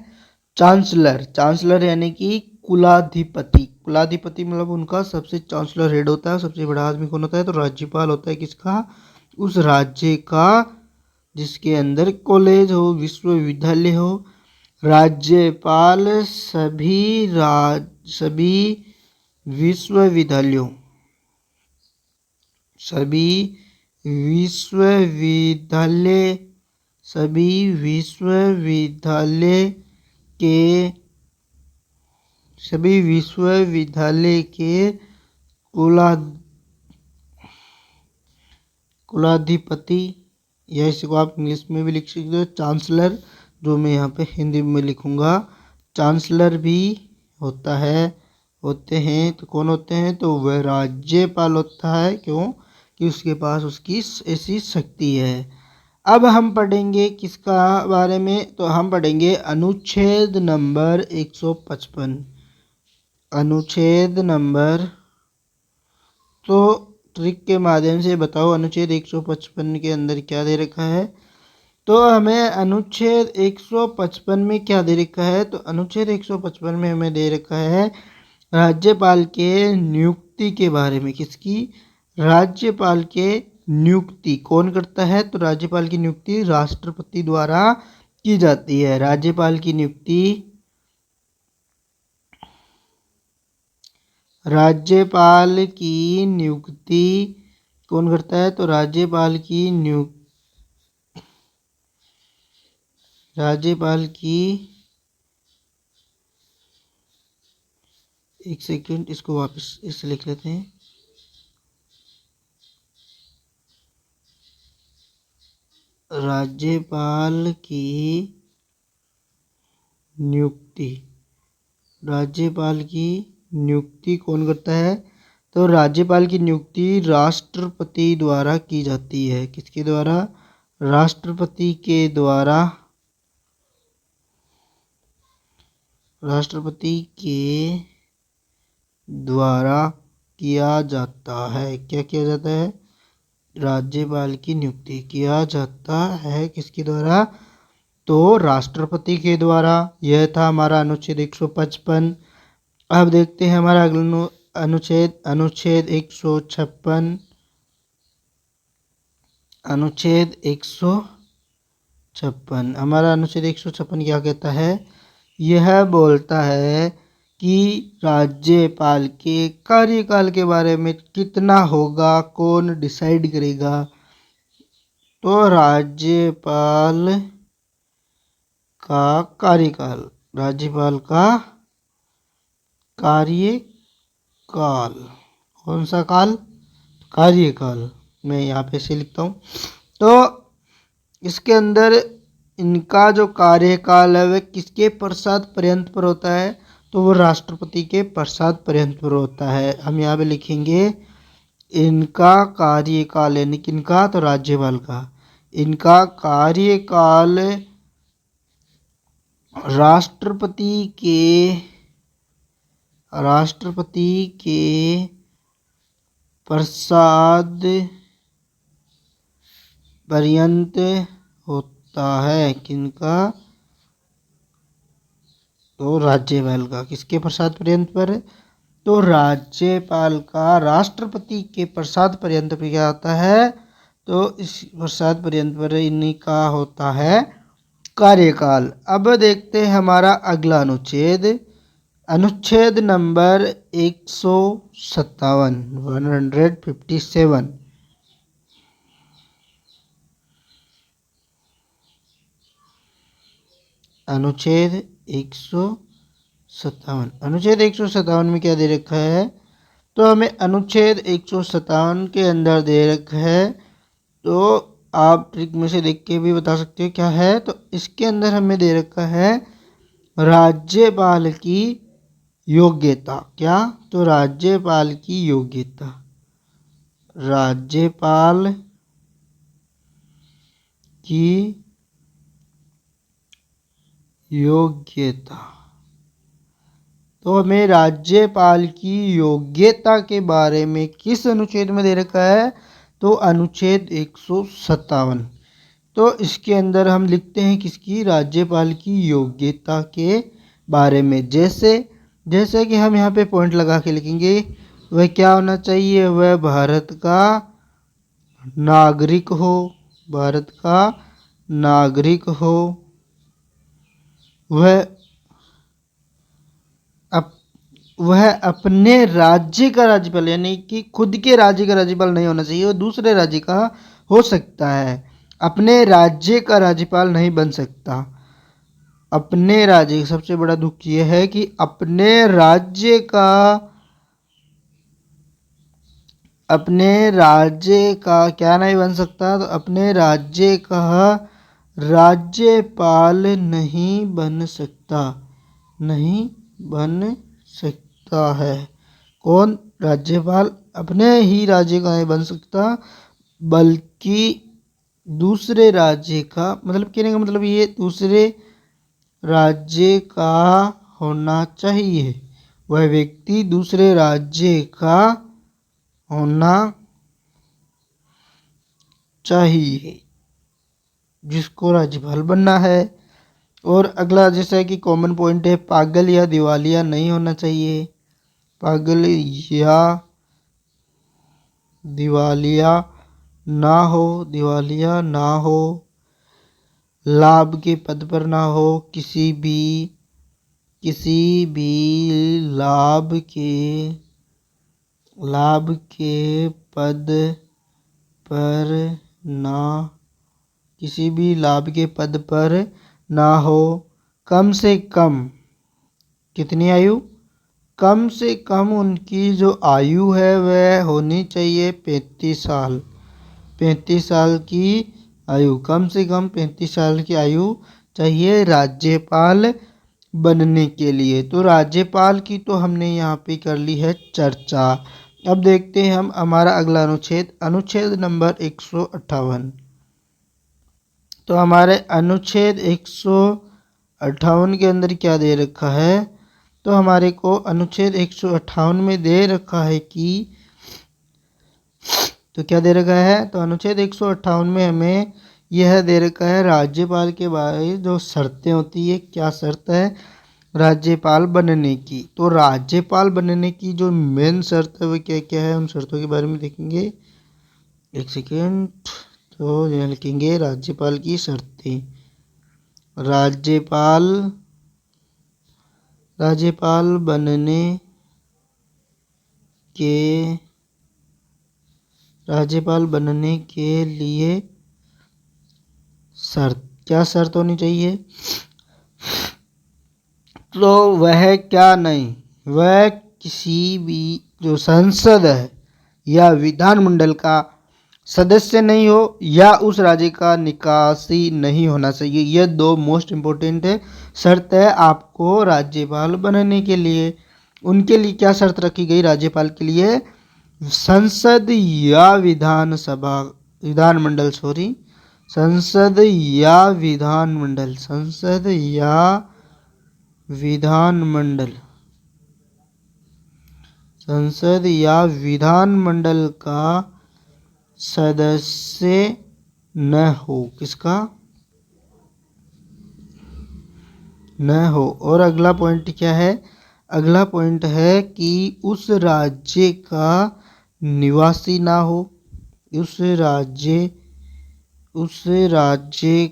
चांसलर। चांसलर यानी कि कुलाधिपति। कुलाधिपति मतलब उनका सबसे चांसलर हेड होता है। सबसे बड़ा आदमी कौन होता है? तो राज्यपाल होता है। किसका? उस राज्य का जिसके अंदर कॉलेज हो, विश्वविद्यालय हो। राज्यपाल सभी विश्वविद्यालयों, सभी विश्वविद्यालय, सभी विश्वविद्यालय के, सभी विश्वविद्यालय के कुलाधिपति, या इसको आप इंग्लिश में भी लिख सकते हो चांसलर, जो मैं यहाँ पे हिंदी में लिखूँगा। चांसलर भी होता है, होते हैं। तो कौन होते हैं? तो वह राज्यपाल होता है। क्यों? कि उसके पास उसकी ऐसी शक्ति है। अब हम पढ़ेंगे किसका बारे में? तो हम पढ़ेंगे अनुच्छेद नंबर 155। अनुच्छेद नंबर, तो ट्रिक के माध्यम से बताओ अनुच्छेद 155 के अंदर क्या दे रखा है। तो हमें अनुच्छेद 155 में क्या दे रखा है? तो अनुच्छेद 155 में हमें दे रखा है राज्यपाल के नियुक्ति के बारे में। किसकी? राज्यपाल के नियुक्ति कौन करता है? तो राज्यपाल की नियुक्ति राष्ट्रपति द्वारा की जाती है। राज्यपाल की नियुक्ति राज्यपाल की नियुक्ति कौन करता है? तो राज्यपाल की एक सेकंड, इसको वापस इसे लिख लेते हैं। राज्यपाल की नियुक्ति कौन करता है? तो राज्यपाल की नियुक्ति राष्ट्रपति द्वारा की जाती है। किसके द्वारा? राष्ट्रपति के द्वारा किया जाता है। क्या किया जाता है? राज्यपाल की नियुक्ति किया जाता है किसके द्वारा? तो राष्ट्रपति के द्वारा। यह था हमारा अनुच्छेद 155। अब देखते हैं हमारा अगला अनुच्छेद 156। हमारा अनुच्छेद 156 क्या कहता है? यह बोलता है कि राज्यपाल के कार्यकाल के बारे में कितना होगा, कौन डिसाइड करेगा? तो राज्यपाल का कार्यकाल कौन सा काल? कार्यकाल। मैं यहाँ पे से लिखता हूँ। तो इसके अंदर इनका जो कार्यकाल है वह किसके पश्चात पर्यंत पर होता है? तो वो राष्ट्रपति के पश्चात पर्यंत पर होता है। हम यहाँ पे लिखेंगे इनका कार्यकाल, यानी किनका? तो राज्यपाल का। इनका कार्यकाल राष्ट्रपति के पश्चात पर्यंत होता है। किनका? तो राज्यपाल का। किसके पश्चात पर्यंत पर? तो राज्यपाल का राष्ट्रपति के पश्चात पर्यंत पर क्या होता है? तो इस पश्चात पर्यंत पर इन्हीं का होता है कार्यकाल। अब देखते हैं हमारा अगला अनुच्छेद नंबर 157 157। अनुच्छेद 157 में क्या दे रखा है? तो हमें अनुच्छेद 157 के अंदर दे रखा है। तो आप ट्रिक में से देख के भी बता सकते हो क्या है। तो इसके अंदर हमें दे रखा है राज्यपाल की योग्यता। क्या? तो राज्यपाल की योग्यता। राज्यपाल की योग्यता। तो हमें राज्यपाल की योग्यता के बारे में किस अनुच्छेद में दे रखा है? तो अनुच्छेद 157। तो इसके अंदर हम लिखते हैं किसकी? राज्यपाल की योग्यता के बारे में। जैसे कि हम यहाँ पे पॉइंट लगा के लिखेंगे, वह क्या होना चाहिए? वह भारत का नागरिक हो। वह अपने राज्य का राज्यपाल, यानी कि खुद के राज्य का राज्यपाल नहीं होना चाहिए, वो दूसरे राज्य का हो सकता है। अपने राज्य का राज्यपाल नहीं बन सकता। अपने राज्य, सबसे बड़ा दुख यह है कि अपने राज्य का क्या नहीं बन सकता? तो अपने राज्य का राज्यपाल नहीं बन सकता है। कौन? राज्यपाल अपने ही राज्य का नहीं बन सकता, बल्कि दूसरे राज्य का। मतलब कहने का मतलब ये दूसरे राज्य का होना चाहिए। वह व्यक्ति दूसरे राज्य का होना चाहिए जिसको राज्यपाल बनना है। और अगला जैसा कि कॉमन पॉइंट है, पागल या दिवालिया नहीं होना चाहिए। पागल या दिवालिया ना हो, लाभ के पद पर ना हो, किसी भी लाभ के लाभ के पद पर ना, किसी भी लाभ के पद पर ना हो। कम से कम कितनी आयु, कम से कम उनकी जो आयु है वह होनी चाहिए 35 साल। 35 साल की आयु, कम से कम 35 साल की आयु चाहिए राज्यपाल बनने के लिए। तो राज्यपाल की तो हमने यहाँ पे कर ली है चर्चा। अब देखते हैं हम हमारा अगला अनुच्छेद, अनुच्छेद नंबर 158। तो हमारे अनुच्छेद 158 के अंदर क्या दे रखा है, तो हमारे को अनुच्छेद 158 में दे रखा है कि, तो क्या दे रखा है, तो अनुच्छेद 158 में हमें यह दे रखा है राज्यपाल के बारे में जो शर्तें होती है। क्या शर्त है राज्यपाल बनने की, तो राज्यपाल बनने की जो मेन शर्त है वो क्या क्या है, उन शर्तों के बारे में देखेंगे। एक सेकेंड, तो यहाँ लिखेंगे राज्यपाल की शर्तें। राज्यपाल बनने के लिए शर्त, क्या शर्त होनी चाहिए, तो वह क्या नहीं, वह किसी भी जो संसद है या विधानमंडल का सदस्य नहीं हो या उस राज्य का निकासी नहीं होना चाहिए। ये दो मोस्ट इम्पोर्टेंट शर्त है आपको राज्यपाल बनने के लिए। उनके लिए क्या शर्त रखी गई राज्यपाल के लिए, संसद या विधानमंडल संसद या विधानमंडल का सदस्य न हो, किसका न हो। और अगला पॉइंट क्या है, अगला पॉइंट है कि उस राज्य का निवासी ना हो, उस राज्य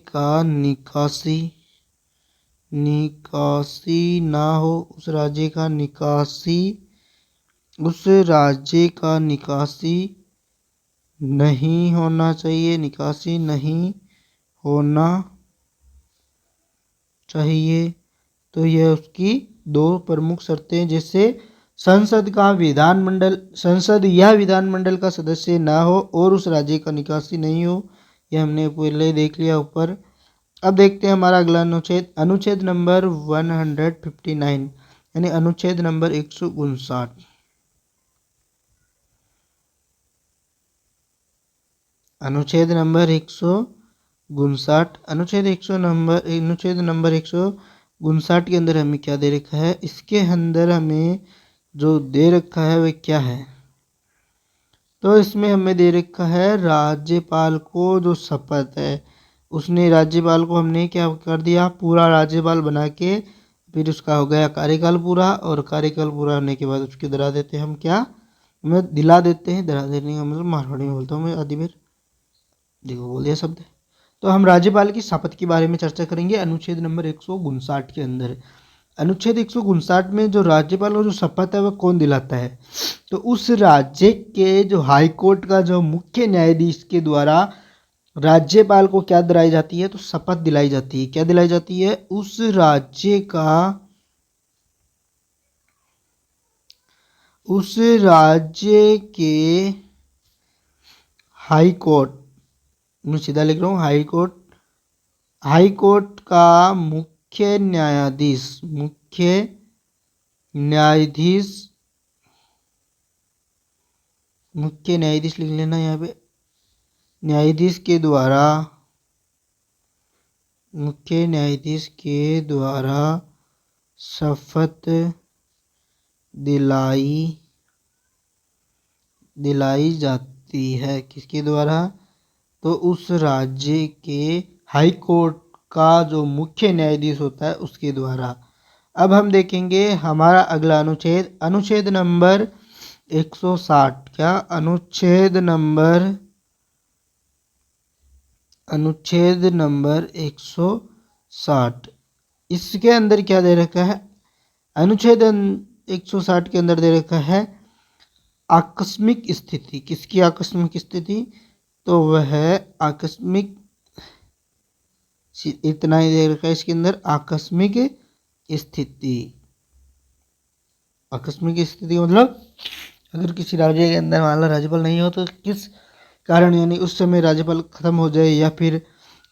का निकासी ना हो, उस राज्य का निकासी नहीं होना चाहिए, निकासी नहीं होना चाहिए। तो यह उसकी दो प्रमुख शर्तें, जैसे संसद या विधानमंडल का सदस्य ना हो और उस राज्य का निकासी नहीं हो। यह हमने पहले देख लिया ऊपर। अब देखते हैं हमारा अगला अनुच्छेद, अनुच्छेद नंबर 159 यानी अनुच्छेद नंबर 159। अनुच्छेद नंबर 159, अनुच्छेद नंबर 159 के अंदर हमें क्या दे रखा है, इसके अंदर हमें जो दे रखा है वह क्या है, तो इसमें हमें दे रखा है राज्यपाल को जो शपथ है, उसने राज्यपाल को हमने क्या कर दिया, पूरा राज्यपाल बना के फिर उसका हो गया कार्यकाल पूरा, और कार्यकाल पूरा होने के बाद उसके डरा देते हैं हम, क्या हमें दिला देते हैं, डरा देने का मतलब मारवाड़ी में बोलता हूँ मैं आधी बार, देखो बोल दिया शब्द। तो हम राज्यपाल की शपथ के बारे में चर्चा करेंगे अनुच्छेद नंबर 159 के अंदर। अनुच्छेद 159 में जो राज्यपाल को जो शपथ है वह कौन दिलाता है, तो उस राज्य के जो हाई कोर्ट का जो मुख्य न्यायाधीश के द्वारा राज्यपाल को क्या दिलाई जाती है, तो शपथ दिलाई जाती है। क्या दिलाई जाती है, उस राज्य के हाई कोर्ट, मैं सीधा लिख रहा हूँ हाई कोर्ट का मुख्य न्यायाधीश लिख लेना यहाँ पे, मुख्य न्यायाधीश के द्वारा शपथ दिलाई जाती है, किसके द्वारा, तो उस राज्य के हाई कोर्ट का जो मुख्य न्यायाधीश होता है उसके द्वारा। अब हम देखेंगे हमारा अगला अनुच्छेद, अनुच्छेद नंबर 160। क्या अनुच्छेद नंबर 160, इसके अंदर क्या दे रखा है, अनुच्छेद 160 के अंदर दे रखा है आकस्मिक स्थिति, किसकी आकस्मिक स्थिति? तो वह आकस्मिक, इतना ही दे रखा है इसके अंदर, आकस्मिक स्थिति। आकस्मिक स्थिति मतलब अगर किसी राज्य के अंदर मान लो राज्यपाल नहीं हो तो किस कारण, यानी उस समय राज्यपाल खत्म हो जाए या फिर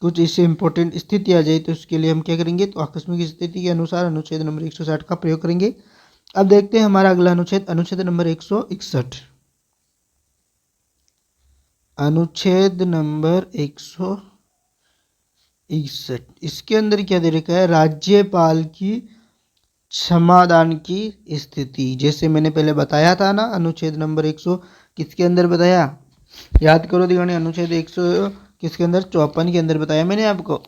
कुछ इससे इंपॉर्टेंट स्थिति आ जाए, तो उसके लिए हम क्या करेंगे? तो आकस्मिक स्थिति के अनुसार अनुच्छेद नंबर 160 का प्रयोग करेंगे। अब देखते हैं हमारा अगला अनुच्छेद, अनुच्छेद नंबर 161। अनुच्छेद नंबर 161, इसके अंदर क्या दे रखा है? राज्यपाल की क्षमादान की स्थिति। जैसे मैंने पहले बताया था ना, अनुच्छेद नंबर 100 किसके अंदर बताया? याद करो दीवानी, अनुच्छेद 100 किसके अंदर? 54 के अंदर बताया मैंने आपको।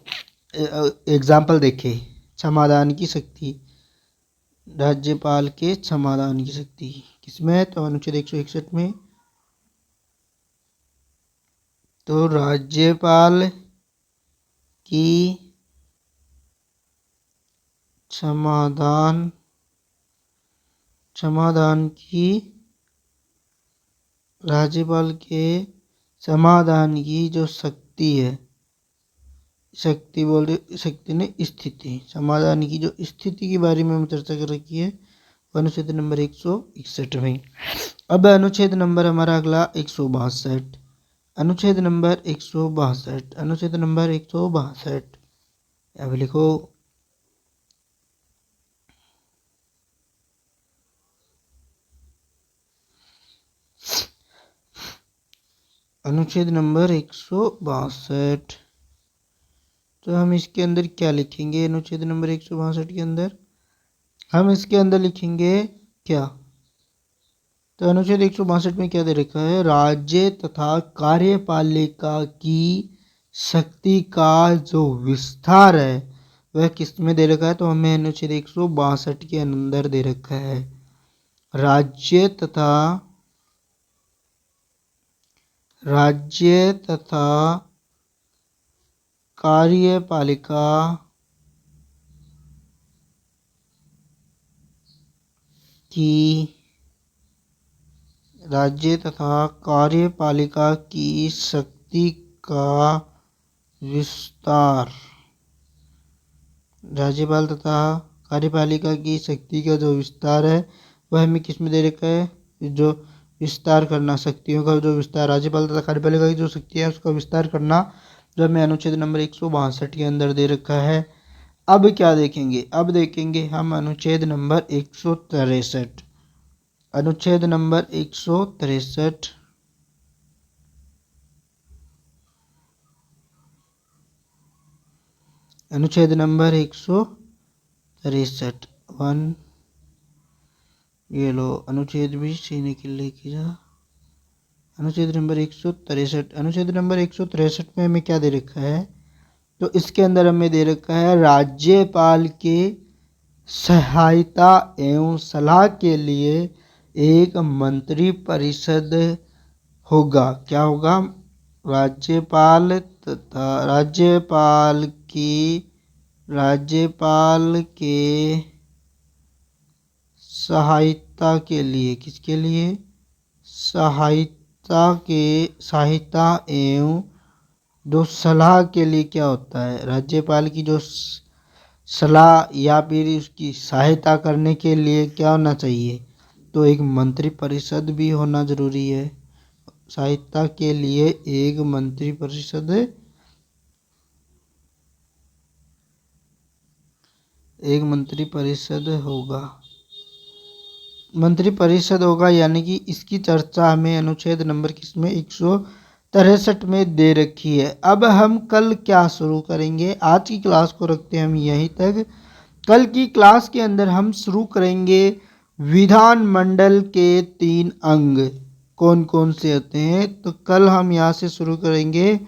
एग्जाम्पल देखे, क्षमादान की शक्ति, राज्यपाल के क्षमादान की शक्ति किसमें? तो अनुच्छेद 161 में। तो राज्यपाल की क्षमादान की, राज्यपाल के समाधान की जो शक्ति है, शक्ति बोल रहे, शक्ति ने स्थिति, समाधान की जो स्थिति के बारे में हम चर्चा कर रखी है अनुच्छेद नंबर 161 में। अब अनुच्छेद नंबर हमारा अगला 162, अनुच्छेद नंबर 162, अनुच्छेद नंबर 162, अब लिखो अनुच्छेद नंबर 162। तो हम इसके अंदर क्या लिखेंगे? अनुच्छेद नंबर 162 के अंदर हम इसके अंदर लिखेंगे क्या? तो अनुच्छेद 162 में क्या दे रखा है? राज्य तथा कार्यपालिका की शक्ति का जो विस्तार है वह किस में दे रखा है? तो हमें अनुच्छेद 162 के अंदर दे रखा है राज्य तथा कार्यपालिका की, राज्य तथा कार्यपालिका की शक्ति का विस्तार, राज्यपाल तथा कार्यपालिका की शक्ति का जो विस्तार है वह हमें किस में दे रखा है? जो विस्तार करना, शक्तियों का जो विस्तार, राज्यपाल तथा कार्यपालिका की जो शक्ति है उसका विस्तार करना, जो हमें अनुच्छेद नंबर 162 के अंदर दे रखा है। अब क्या देखेंगे? अब देखेंगे हम अनुच्छेद नंबर 163, अनुच्छेद नंबर 163, अनुच्छेद नंबर 163 1, ये लो अनुच्छेद भी सीने के लेके जा। अनुच्छेद नंबर 163, अनुच्छेद नंबर 163 में हमें क्या दे रखा है? तो इसके अंदर हमें दे रखा है राज्यपाल के सहायता एवं सलाह के लिए एक मंत्री परिषद होगा। क्या होगा? राज्यपाल तथा राज्यपाल के सहायता के लिए, किसके लिए? सहायता एवं जो सलाह के लिए क्या होता है? राज्यपाल की जो सलाह या फिर उसकी सहायता करने के लिए क्या होना चाहिए? तो एक मंत्री परिषद भी होना जरूरी है। सहायता के लिए एक मंत्री परिषद होगा, मंत्री परिषद होगा, यानी कि इसकी चर्चा हमें अनुच्छेद नंबर किसमें 163 में दे रखी है। अब हम कल क्या शुरू करेंगे? आज की क्लास को रखते हैं हम यहीं तक। कल की क्लास के अंदर हम शुरू करेंगे विधानमंडल के 3 अंग कौन कौन से होते हैं। तो कल हम यहाँ से शुरू करेंगे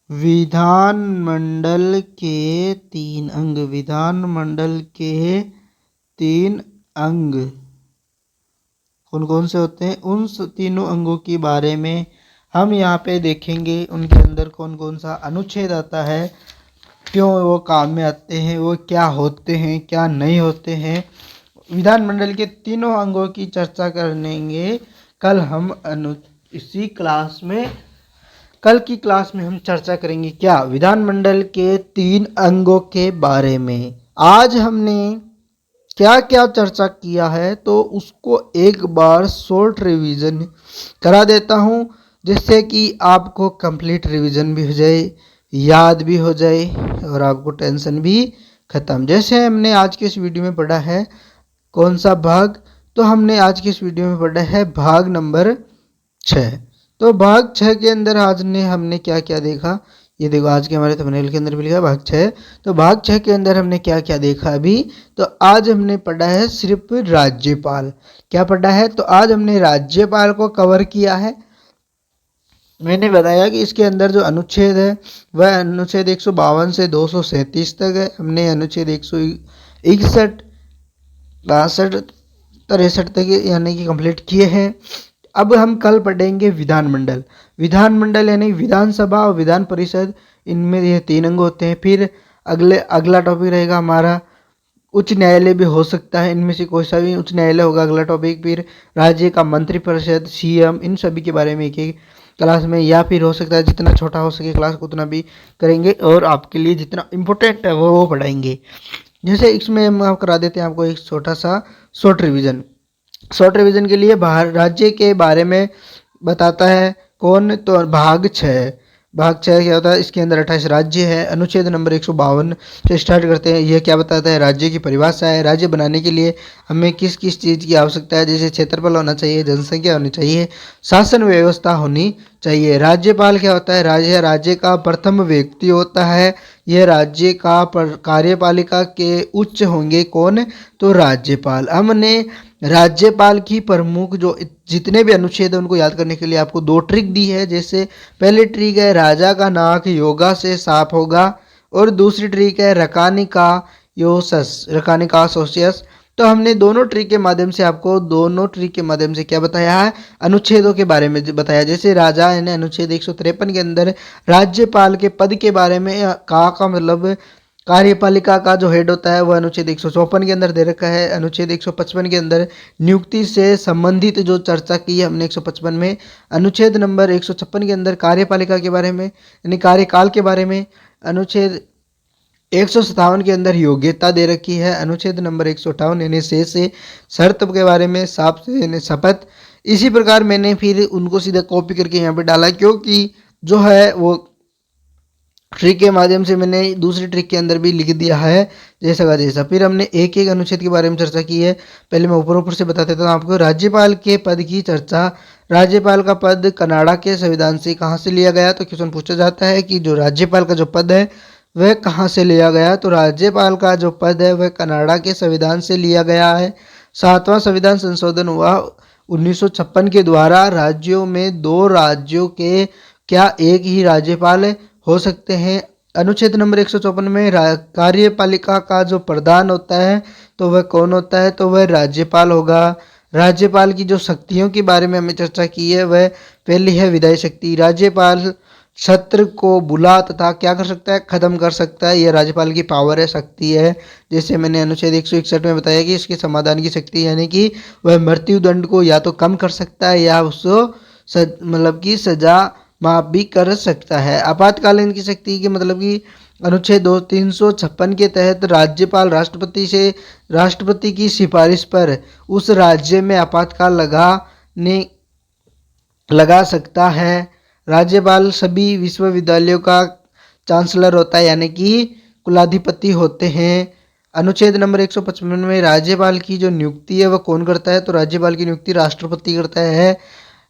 विधानमंडल के 3 अंग, विधानमंडल के 3 अंग कौन कौन से होते हैं, उन तीनों अंगों के बारे में हम यहाँ पे देखेंगे। उनके अंदर कौन कौन सा अनुच्छेद आता है, क्यों वो काम में आते हैं, वो क्या होते हैं, क्या नहीं होते हैं। विधानमंडल के तीनों अंगों की चर्चा करेंगे कल हम इसी क्लास में कल की क्लास में हम चर्चा करेंगे क्या, विधानमंडल के 3 अंगों के बारे में। आज हमने क्या क्या चर्चा किया है तो उसको एक बार शॉर्ट रिवीजन करा देता हूँ, जिससे कि आपको कंप्लीट रिवीजन भी हो जाए, याद भी हो जाए और आपको टेंशन भी खत्म। जैसे हमने आज के इस वीडियो में पढ़ा है कौन सा भाग, तो हमने आज के इस वीडियो में पढ़ा है भाग नंबर 6। तो भाग 6 के अंदर आज ने हमने क्या क्या देखा, ये देखो आज के हमारे थंबनेल के अंदर भी लिखा भाग 6। तो भाग 6 के अंदर हमने क्या क्या देखा अभी, तो आज हमने पढ़ा है सिर्फ राज्यपाल। क्या पढ़ा है, तो आज हमने राज्यपाल को कवर किया है। मैंने बताया कि इसके अंदर जो अनुच्छेद है वह अनुच्छेद 152 से 237 तक है। हमने अनुच्छेद 161, 62, 63 तक यानी कि कंप्लीट किए हैं। अब हम कल पढ़ेंगे विधानमंडल। विधानमंडल यानी विधानसभा और विधान परिषद, इनमें ये 3 अंग होते हैं। फिर अगला टॉपिक रहेगा हमारा उच्च न्यायालय भी हो सकता है, इनमें से कोई सा भी उच्च न्यायालय होगा अगला टॉपिक। फिर राज्य का मंत्रिपरिषद, सीएम, इन सभी के बारे में एक एक क्लास में, या फिर हो सकता है जितना छोटा हो सके क्लास को उतना भी करेंगे और आपके लिए जितना इम्पोर्टेंट है वो पढ़ाएंगे। जैसे इसमें हम करा देते हैं आपको एक छोटा सा शॉर्ट रिविजन। शॉर्ट रिवीजन के लिए बाहर राज्य के बारे में बताता है कौन, तो भाग 6। भाग 6 क्या होता है, इसके अंदर 28 राज्य है। अनुच्छेद नंबर 152 से स्टार्ट करते हैं। यह क्या बताता है, राज्य की परिभाषा है। राज्य बनाने के लिए हमें किस किस चीज़ की आवश्यकता है, जैसे क्षेत्रफल होना चाहिए, जनसंख्या होनी चाहिए, शासन व्यवस्था होनी चाहिए। राज्यपाल क्या होता है, राज्य का प्रथम व्यक्ति होता है। यह राज्य का कार्यपालिका के उच्च होंगे कौन, तो राज्यपाल। हमने राज्यपाल की प्रमुख जो जितने भी अनुच्छेद है उनको याद करने के लिए आपको 2 ट्रिक दी है। जैसे पहली ट्रिक है राजा का नाक योगा से साफ होगा, और दूसरी ट्रिक है रकानी का सोसियस। तो हमने दोनों ट्रिक के माध्यम से आपको क्या बताया है, अनुच्छेदों के बारे में बताया। जैसे राजा यानी अनुच्छेद 153 के अंदर राज्यपाल के पद के बारे में का मतलब कार्यपालिका का जो हेड होता है वह अनुच्छेद 154 के अंदर दे रखा है। अनुच्छेद 155 के अंदर नियुक्ति से संबंधित जो चर्चा की है हमने 155 में। अनुच्छेद नंबर 156 के अंदर कार्यपालिका के बारे में यानी कार्यकाल के बारे में। अनुच्छेद 157 के अंदर योग्यता दे रखी है। अनुच्छेद नंबर 158 यानी से शर्त के बारे में, साफ से यानी शपथ। इसी प्रकार मैंने फिर उनको सीधा कॉपी करके यहाँ पे डाला, क्योंकि जो है वो ट्रिक के माध्यम से मैंने दूसरी ट्रिक के अंदर भी लिख दिया है जैसा का जैसा। फिर हमने एक एक अनुच्छेद के बारे में चर्चा की है। पहले मैं ऊपर से बता देता हूँ आपको। राज्यपाल के पद की चर्चा। राज्यपाल का पद कनाडा के संविधान से कहाँ से लिया गया, तो क्वेश्चन पूछा जाता है कि जो राज्यपाल का जो पद है वह कहाँ से लिया गया, तो राज्यपाल का जो पद है वह कनाडा के संविधान से लिया गया है। 7वां संविधान संशोधन हुआ 1956 के द्वारा। राज्यों में 2 राज्यों के क्या एक ही राज्यपाल हो सकते हैं। अनुच्छेद नंबर 154 में कार्यपालिका का जो प्रधान होता है तो वह कौन होता है, तो वह राज्यपाल होगा। राज्यपाल की जो शक्तियों के बारे में हमें चर्चा की है वह पहली है विधायी शक्ति। राज्यपाल सत्र को बुला तथा क्या कर सकता है, खत्म कर सकता है। यह राज्यपाल की पावर है, शक्ति है। जैसे मैंने अनुच्छेद 161 में बताया कि इसके समाधान की शक्ति यानी कि वह मृत्यु दंड को या तो कम कर सकता है या उसको मतलब कि सजा माफ भी कर सकता है। आपातकालीन की शक्ति के मतलब कि अनुच्छेद 356 के तहत राज्यपाल राष्ट्रपति की सिफारिश पर उस राज्य में आपातकाल लगा सकता है। राज्यपाल सभी विश्वविद्यालयों का चांसलर होता है यानी कि कुलाधिपति होते हैं। अनुच्छेद नंबर 155 में राज्यपाल की जो नियुक्ति है वह कौन करता है, तो राज्यपाल की नियुक्ति राष्ट्रपति करता है।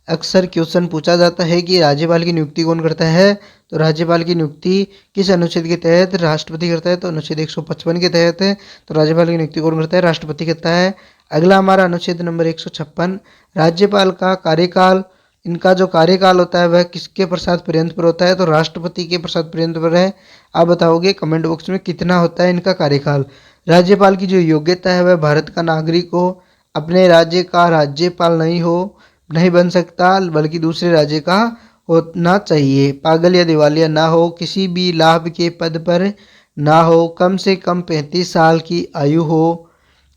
अक्सर क्वेश्चन पूछा जाता है कि राज्यपाल की नियुक्ति कौन करता है, तो राज्यपाल की नियुक्ति किस अनुच्छेद के तहत, राष्ट्रपति करता है। तो अनुच्छेद 155 के तहत है, तो राज्यपाल की नियुक्ति कौन करता है, राष्ट्रपति करता है। अगला हमारा अनुच्छेद नंबर 156 राज्यपाल का कार्यकाल। इनका जो कार्यकाल होता है वह किसके प्रसाद पर्यंत पर होता है, तो राष्ट्रपति के प्रसाद पर्यंत पर है। आप बताओगे कमेंट बॉक्स में कितना होता है इनका कार्यकाल। राज्यपाल की जो योग्यता है वह भारत का नागरिक हो, अपने राज्य का राज्यपाल नहीं बन सकता, बल्कि दूसरे राज्य का होना चाहिए। पागल या दिवालिया ना हो, किसी भी लाभ के पद पर ना हो, कम से कम 35 साल की आयु हो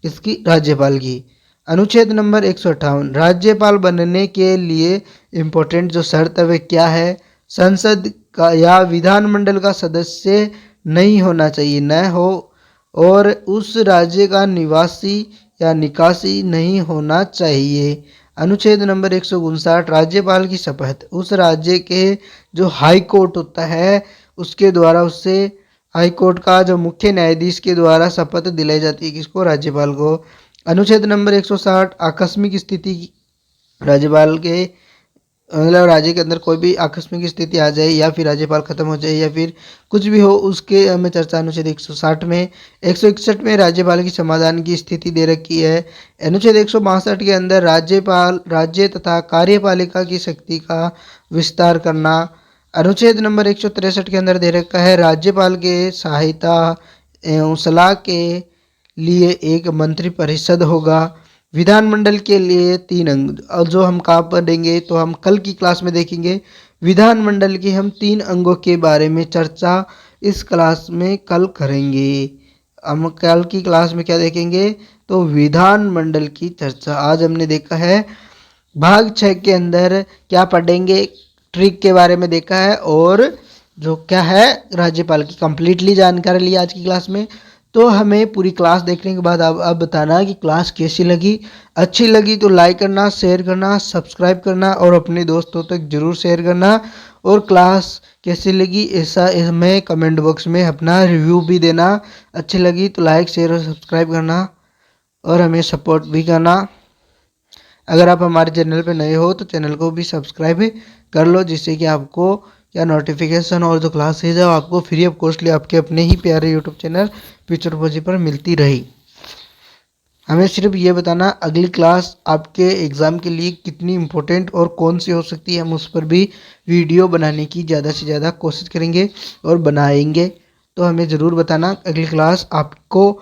इसकी राज्यपाल की। अनुच्छेद नंबर 158, राज्यपाल बनने के लिए इम्पोर्टेंट जो शर्त है वह क्या है? संसद का या विधानमंडल का सदस्य नहीं होना चाहिए, न हो, और उस राज्य का निवासी या निकासी नहीं होना चाहिए। अनुच्छेद नंबर 159, राज्यपाल की शपथ उस राज्य के जो हाई कोर्ट होता है उसके द्वारा, उससे हाई कोर्ट का जो मुख्य न्यायाधीश के द्वारा शपथ दिलाई जाती है, किसको? राज्यपाल को। अनुच्छेद नंबर 160, आकस्मिक स्थिति, राज्यपाल के मतलब राज्य के अंदर कोई भी आकस्मिक स्थिति आ जाए या फिर राज्यपाल खत्म हो जाए या फिर कुछ भी हो, उसके हमें चर्चा अनुच्छेद 160 में। 161 में राज्यपाल की समाधान की स्थिति दे रखी है। अनुच्छेद 162 के अंदर राज्यपाल राज्य तथा कार्यपालिका की शक्ति का विस्तार करना। अनुच्छेद नंबर 163 के अंदर दे रखा है राज्यपाल के सहायता एवं सलाह के लिए एक मंत्री परिषद होगा। विधानमंडल के लिए 3 अंग, और जो हम कहाँ पढ़ेंगे तो हम कल की क्लास में देखेंगे। विधानमंडल के हम 3 अंगों के बारे में चर्चा इस क्लास में कल करेंगे। हम कल की क्लास में क्या देखेंगे तो विधानमंडल की चर्चा। आज हमने देखा है भाग 6 के अंदर क्या पढ़ेंगे, ट्रिक के बारे में देखा है, और जो क्या है राज्यपाल की कंप्लीटली जानकारी ली आज की क्लास में। तो हमें पूरी क्लास देखने के बाद अब बताना कि क्लास कैसी लगी। अच्छी लगी तो लाइक करना, शेयर करना, सब्सक्राइब करना और अपने दोस्तों तक जरूर शेयर करना। और क्लास कैसी लगी ऐसा हमें कमेंट बॉक्स में अपना रिव्यू भी देना। अच्छी लगी तो लाइक, शेयर और सब्सक्राइब करना और हमें सपोर्ट भी करना। अगर आप हमारे चैनल पर नए हो तो चैनल को भी सब्सक्राइब कर लो, जिससे कि आपको या नोटिफिकेशन और जो क्लासेज है आपको फ्री ऑफ कॉस्टली आपके अपने ही प्यारे यूट्यूब चैनल फ्यूचर फौजी पर मिलती रही। हमें सिर्फ ये बताना अगली क्लास आपके एग्ज़ाम के लिए कितनी इम्पोर्टेंट और कौन सी हो सकती है, हम उस पर भी वीडियो बनाने की ज़्यादा से ज़्यादा कोशिश करेंगे और बनाएंगे। तो हमें ज़रूर बताना अगली क्लास आपको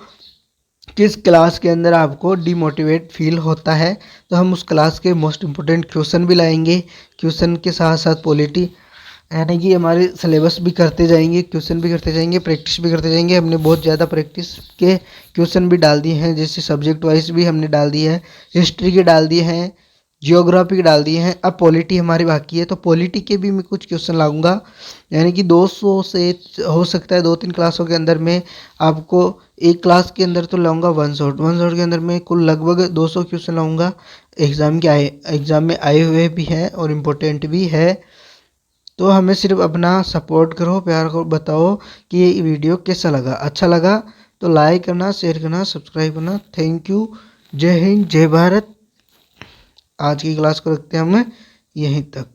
किस क्लास के अंदर आपको डिमोटिवेट फील होता है, तो हम उस क्लास के मोस्ट इम्पोर्टेंट क्वेश्चन भी लाएंगे। क्वेश्चन के साथ साथ पॉलिटी यानी कि हमारे सिलेबस भी करते जाएंगे, क्वेश्चन भी करते जाएंगे, प्रैक्टिस भी करते जाएंगे। हमने बहुत ज़्यादा प्रैक्टिस के क्वेश्चन भी डाल दिए हैं, जैसे सब्जेक्ट वाइज भी हमने डाल दिए हैं, हिस्ट्री के डाल दिए हैं, जियोग्राफी के डाल दिए हैं। अब पॉलिटी हमारी बाकी है, तो पॉलिटी के भी मैं कुछ क्वेश्चन लाऊंगा, यानी कि 200 से हो सकता है 2-3 क्लासों के अंदर में आपको एक क्लास के अंदर तो लाऊंगा 1 शॉट के अंदर में कुल लगभग 200 क्वेश्चन लाऊंगा। एग्ज़ाम में आए हुए भी हैं और इम्पोर्टेंट भी है। तो हमें सिर्फ अपना सपोर्ट करो, प्यार को बताओ कि ये वीडियो कैसा लगा। अच्छा लगा तो लाइक करना, शेयर करना, सब्सक्राइब करना। Thank you. जय हिंद, जय भारत। आज की क्लास को रखते हैं हम यहीं तक।